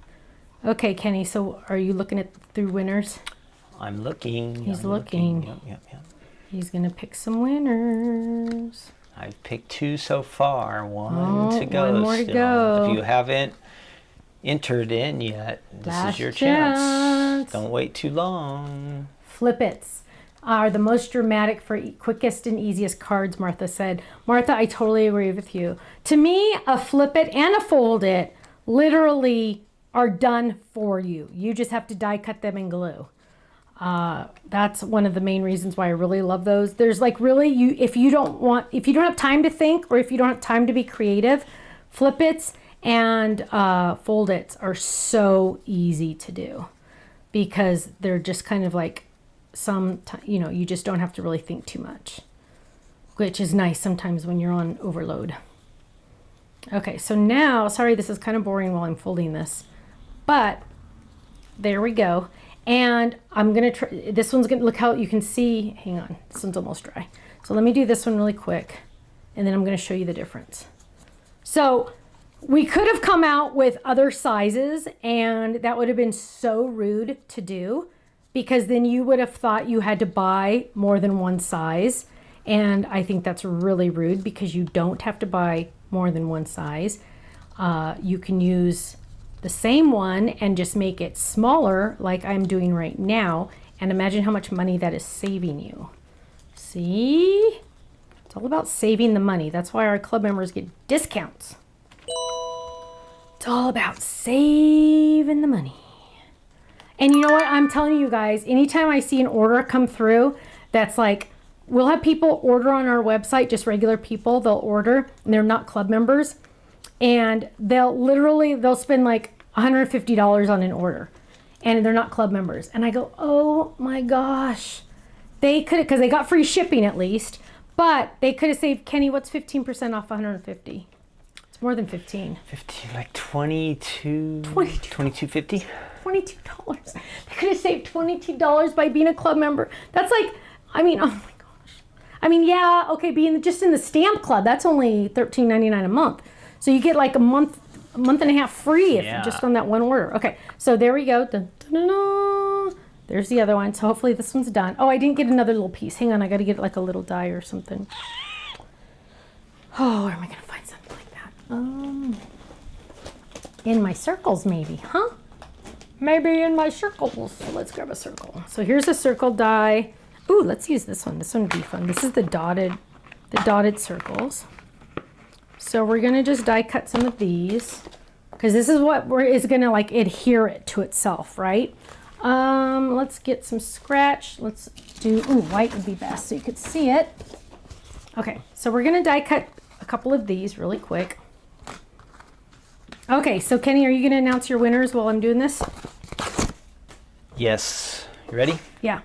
Okay, Kenny, so are you looking at through winners? I'm looking. He's looking. Yep. He's going to pick some winners. I've picked 2 so far. One to go. One more to still. go. If you haven't entered in yet, this Last is your chance. chance. Don't wait too long. Flip-its are the most dramatic for quickest and easiest cards, Martha said. Martha, I totally agree with you. To me, a flip-it and a fold-it literally are done for you. You just have to die cut them in glue. That's one of the main reasons why I really love those. There's like really, if you don't have time to think, or if you don't have time to be creative, flip-its and fold-its are so easy to do because they're just kind of like you just don't have to really think too much, which is nice sometimes when you're on overload. Okay, so now, sorry, this is kind of boring while I'm folding this, but there we go. And I'm gonna try, this one's gonna, look how you can see, hang on, this one's almost dry. So let me do this one really quick, and then I'm gonna show you the difference. So we could have come out with other sizes, and that would have been so rude to do, because then you would have thought you had to buy more than one size. And I think that's really rude because you don't have to buy more than one size. You can use the same one and just make it smaller like I'm doing right now. And imagine how much money that is saving you. See? It's all about saving the money. That's why our club members get discounts. It's all about saving the money. And you know what? I'm telling you guys, anytime I see an order come through that's like, we'll have people order on our website, just regular people, they'll order, and they're not club members. And they'll spend like $150 on an order, and they're not club members. And I go, oh my gosh. They could have, because they got free shipping at least, but they could have saved, Kenny, what's 15% off 150? It's more than 15. 15, like 22.50. $22. They could have saved $22 by being a club member. That's like, I mean, oh my gosh. I mean, yeah, okay, being just in the stamp club, that's only $13.99 a month. So you get like a month a month and a half free if Yeah. just on that one order. Okay, so there we go. Dun, dun, dun, dun. There's the other one. So hopefully this one's done. Oh, I didn't get another little piece. Hang on, I got to get like a little die or something. Oh, where am I going to find something like that? In my circles maybe, huh? Maybe in my circles. So let's grab a circle. So here's a circle die. Ooh, let's use this one. This one would be fun. This is the dotted circles. So we're gonna just die cut some of these because this is what is gonna like adhere it to itself, right? Let's get some scratch. Let's do, ooh, white would be best so you could see it. Okay, so we're gonna die cut a couple of these really quick. Okay, so Kenny, are you gonna announce your winners while I'm doing this? Yes. You ready? Yeah.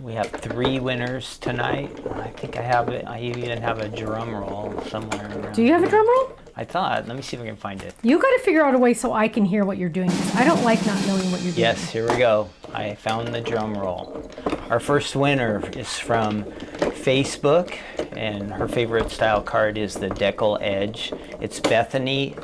We have 3 winners tonight. I think I have it. I even have a drum roll somewhere around. Do you have a drum roll? I thought. Let me see if I can find it. You got to figure out a way so I can hear what you're doing. 'Cause I don't like not knowing what you're doing. Yes, here we go. I found the drum roll. Our first winner is from Facebook, and her favorite style card is the Decal Edge. It's Bethany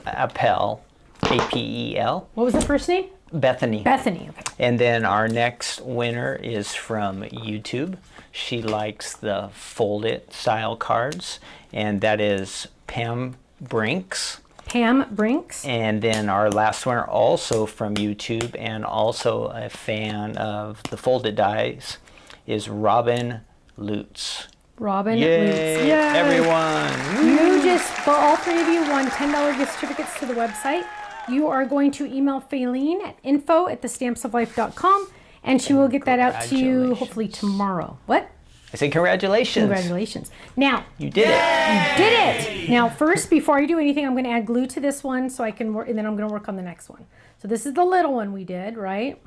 Appel, A-P-E-L. What was the first name? Bethany. Bethany. Okay. And then our next winner is from YouTube. She likes the fold-it style cards, and that is Pam Brinks. Pam Brinks. And then our last winner, also from YouTube and also a fan of the folded dies, is Robin Lutz. Robin Yay, Lutz. Yay! everyone! You just, well, all 3 of you won $10 gift certificates to the website. You are going to email Faylene at info@thestampsoflife.com, and she will get that out to you hopefully tomorrow. What? I say congratulations. Congratulations. Now, You did it. you did it. Now, first, before I do anything, I'm going to add glue to this one so I can work, and then I'm going to work on the next one. So this is the little one we did, right?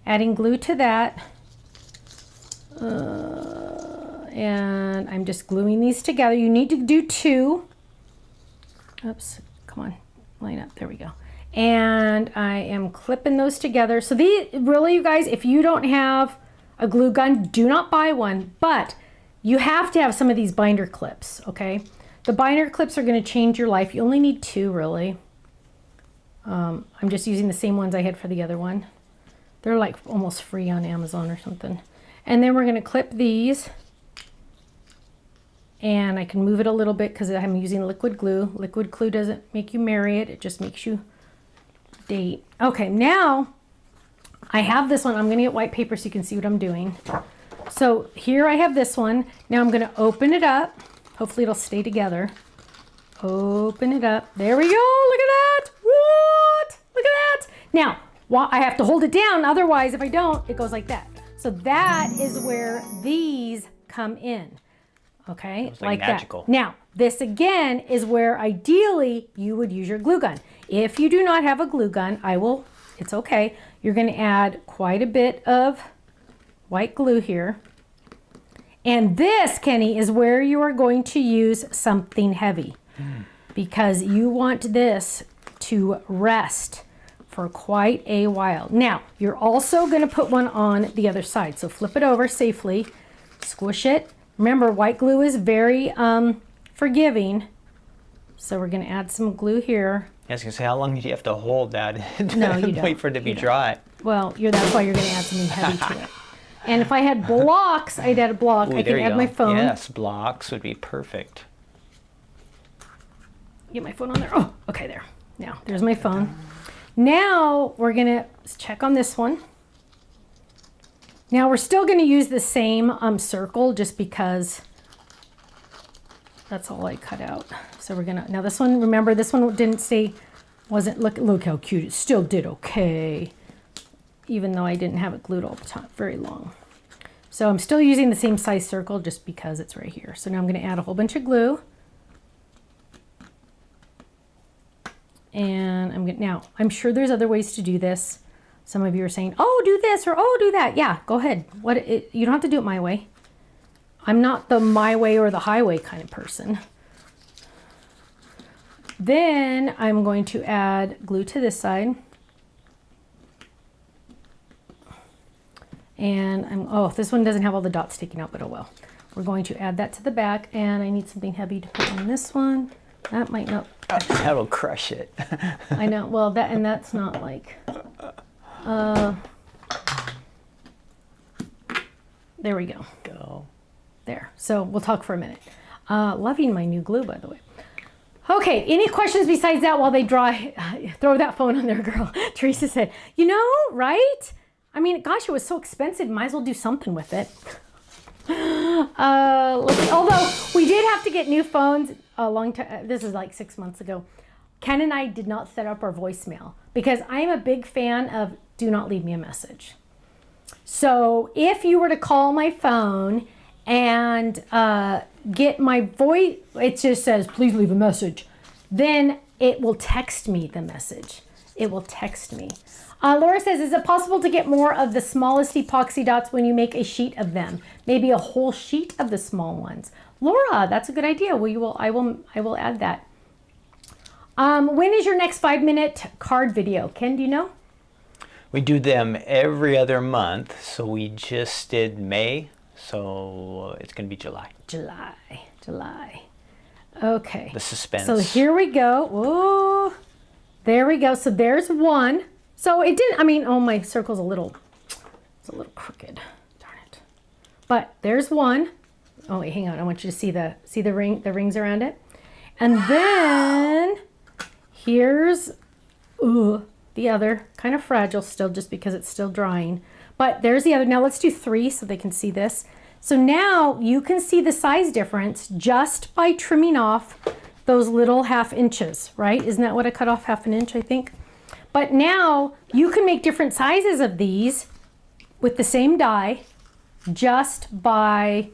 Adding glue to that. And I'm just gluing these together. You need to do 2. Oops, come on, line up, there we go. And I am clipping those together. So these, really, you guys, if you don't have a glue gun, do not buy one, but you have to have some of these binder clips, okay? The binder clips are gonna change your life. You only need 2, really. I'm just using the same ones I had for the other one. They're like almost free on Amazon or something. And then we're gonna clip these. And I can move it a little bit because I'm using liquid glue. Liquid glue doesn't make you marry it. It just makes you date. Okay, now I have this one. I'm gonna get white paper so you can see what I'm doing. So here I have this one. Now I'm gonna open it up. Hopefully it'll stay together. Open it up. There we go, look at that. What? Look at that. Now, I have to hold it down. Otherwise, if I don't, it goes like that. So that is where these come in. Okay, like magical. that. Now, this again is where ideally you would use your glue gun. If you do not have a glue gun, it's okay. You're gonna add quite a bit of white glue here. And this, Kenny, is where you are going to use something heavy because you want this to rest for quite a while. Now, you're also gonna put one on the other side. So flip it over safely, squish it. Remember, white glue is very forgiving. So we're gonna add some glue here. I was gonna say, how long do you have to hold that? No, you don't. Wait for it to be dry. Well, that's why you're gonna add something heavy to it. And if I had blocks, I'd add a block. Ooh, I can add my phone. Yes, blocks would be perfect. Get my phone on there. Oh, okay, there. Now, there's my phone. Now, we're gonna check on this one. Now, we're still gonna use the same circle just because that's all I cut out. So we're gonna, now this one, remember this one look how cute, it still did okay. Even though I didn't have it glued all the time, very long. So I'm still using the same size circle just because it's right here. So now I'm gonna add a whole bunch of glue. And now, I'm sure there's other ways to do this. Some of you are saying, oh, do this or oh, do that. Yeah, go ahead. You don't have to do it my way. I'm not the my way or the highway kind of person. Then I'm going to add glue to this side. And this one doesn't have all the dots sticking out, but oh well. We're going to add that to the back, and I need something heavy to put on this one. That might not. That'll crush it. I know. Well, that's not like. There we go. Go. There. So we'll talk for a minute. Loving my new glue, by the way. Okay, any questions besides that while they draw? Throw that phone on there, girl. Teresa said, you know, right? I mean, gosh, it was so expensive. Might as well do something with it. Although we did have to get new phones a long time. This is like 6 months ago. Ken and I did not set up our voicemail because I am a big fan of do not leave me a message. So if you were to call my phone and get my voice, it just says, please leave a message. Then it will text me the message. It will text me. Laura says, is it possible to get more of the smallest epoxy dots when you make a sheet of them? Maybe a whole sheet of the small ones. Laura, that's a good idea. I will add that. When is your next 5-minute card video? Ken, do you know? We do them every other month. So we just did May. So it's going to be July. July. Okay. The suspense. So here we go. Whoa. There we go. So there's one. So it didn't, I mean, oh, my circle's it's a little crooked. Darn it. But there's one. Oh, wait, hang on. I want you to see the rings around it. And then here's the other, kind of fragile still just because it's still drying. But there's the other. Now let's do 3 so they can see this. So now you can see the size difference just by trimming off those little 1/2 inches, right? Isn't that what I cut off, 1/2 inch, I think? But now you can make different sizes of these with the same die just by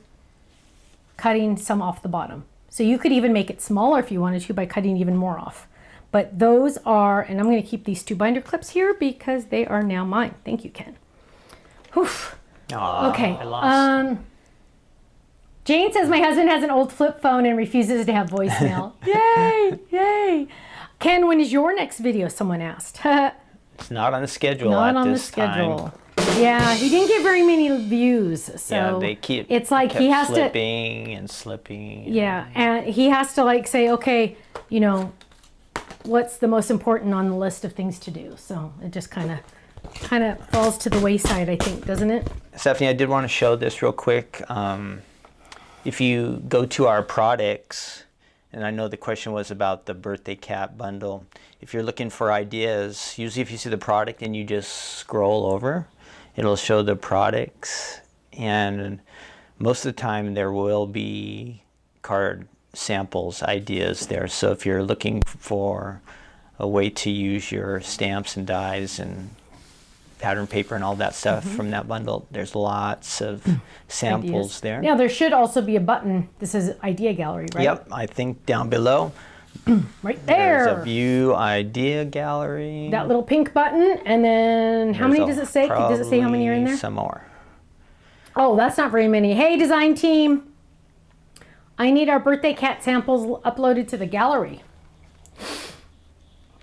cutting some off the bottom. So you could even make it smaller if you wanted to by cutting even more off. But those are, and I'm going to keep these 2 binder clips here because they are now mine. Thank you, Ken. Oof. Aww, okay. I lost. Jane says my husband has an old flip phone and refuses to have voicemail. Yay! Yay! Ken, when is your next video? Someone asked. It's not on the schedule Not at on the this schedule. time. Yeah, he didn't get very many views. So Yeah, they keep. It's like he has slipping and slipping. Yeah, and he has to like say, okay, you know, what's the most important on the list of things to do? So it just kind of falls to the wayside, I think, doesn't it? Stephanie, I did want to show this real quick. If you go to our products, and I know the question was about the birthday cap bundle. If you're looking for ideas, usually if you see the product and you just scroll over, it'll show the products. And most of the time there will be card samples, ideas there. So if you're looking for a way to use your stamps and dies and pattern paper and all that stuff from that bundle, there's lots of samples Ideas. there. Yeah, there should also be a button. This is Idea Gallery, right? Yep, I think down below. Right there. There's a View Idea Gallery. That little pink button, and then how many does it say? Does it say how many are in there? Some more. Oh, that's not very many. Hey, design team. I need our birthday cat samples uploaded to the gallery.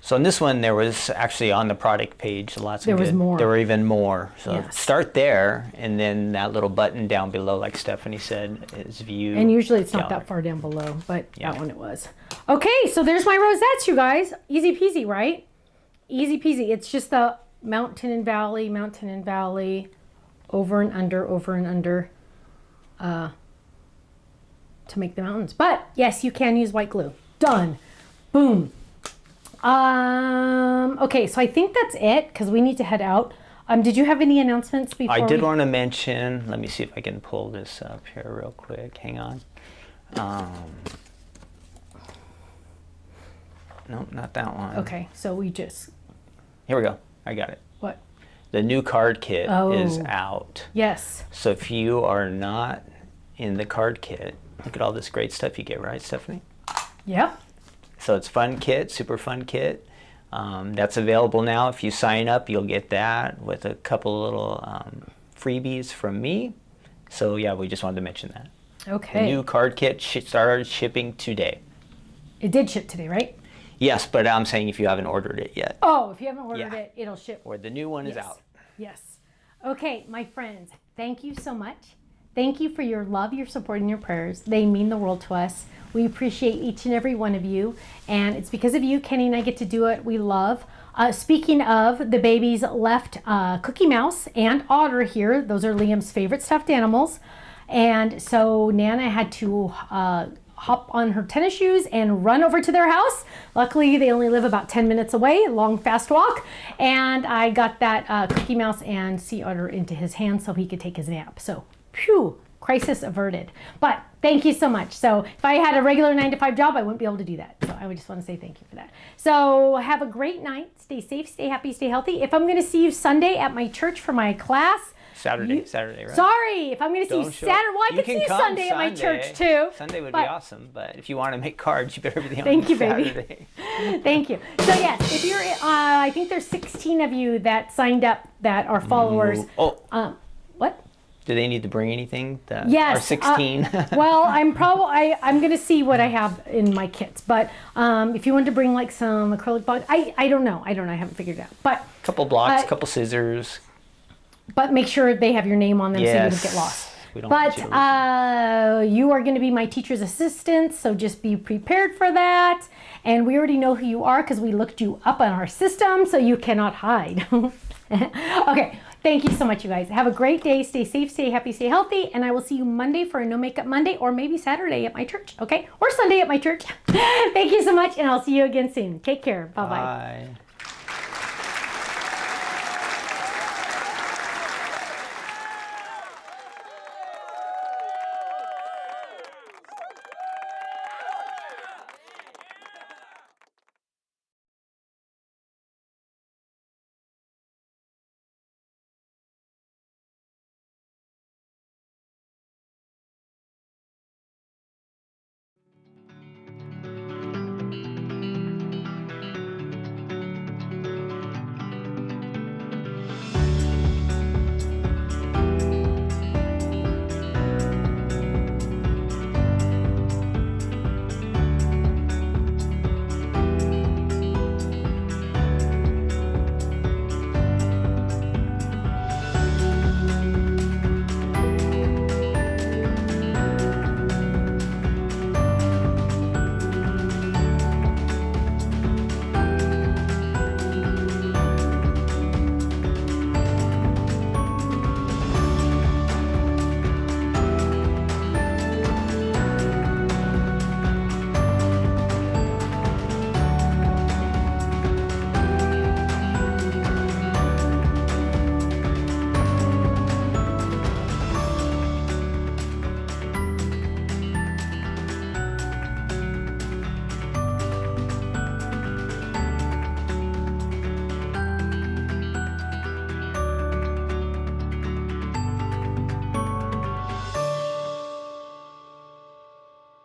So in this one, there was actually on the product page lots of There was more. There were even more. So Yes. start there, and then that little button down below, like Stephanie said, is View. And usually it's not Gallery. that far down below, but Yeah. that one it was. Okay, so there's my rosettes, you guys. Easy peasy, right? Easy peasy. It's just the mountain and valley, over and under, to make the mountains. But yes, you can use white glue. Done. Boom. Okay, so I think that's it because we need to head out. Did you have any announcements before? I did want to mention, let me see if I can pull this up here real quick. Hang on. No, not that one. Okay, so we just... Here we go. I got it. What? The new card kit is Oh. out. Yes. So if you are not in the card kit, look at all this great stuff you get, right, Stephanie? Yep. So it's fun kit, super fun kit. That's available now. If you sign up, you'll get that with a couple little freebies from me. So yeah, we just wanted to mention that. Okay. The new card kit started shipping today. It did ship today, right? Yes, but I'm saying if you haven't ordered it yet. Oh, if you haven't ordered Yeah. it, it'll ship. Or the new one is Yes. out. Yes. Okay, my friends, thank you so much. Thank you for your love, your support, and your prayers. They mean the world to us. We appreciate each and every one of you. And it's because of you, Kenny and I get to do what we love. Speaking of, the babies left Cookie Mouse and Otter here. Those are Liam's favorite stuffed animals. And so Nana had to hop on her tennis shoes and run over to their house. Luckily, they only live about 10 minutes away, a long, fast walk. And I got that Cookie Mouse and Sea Otter into his hand so he could take his nap. So, phew, crisis averted. But thank you so much. So if I had a regular 9-to-5 job, I wouldn't be able to do that. So I would just want to say thank you for that. So have a great night. Stay safe, stay happy, stay healthy. If I'm going to see you Sunday at my church for my class, Saturday, right? Sorry, if I'm going to see you Saturday, well, I could see you Sunday at my church too. Sunday would be awesome, but if you want to make cards, you better be on Thank you, Saturday. baby. Thank you. So yes, if you're, I think there's 16 of you that signed up that are followers. What? Do they need to bring anything? Yes. Are 16? Well, I'm going to see what I have in my kits. But if you want to bring like some acrylic box, I don't know. I haven't figured it out. But a couple blocks, a couple scissors. But make sure they have your name on them so you don't get lost. But you are going to be my teacher's assistant, so just be prepared for that. And we already know who you are because we looked you up on our system, so you cannot hide. Okay, thank you so much, you guys. Have a great day. Stay safe, stay happy, stay healthy. And I will see you Monday for a No Makeup Monday, or maybe Saturday at my church, okay? Or Sunday at my church. Thank you so much, and I'll see you again soon. Take care. Bye-bye. Bye.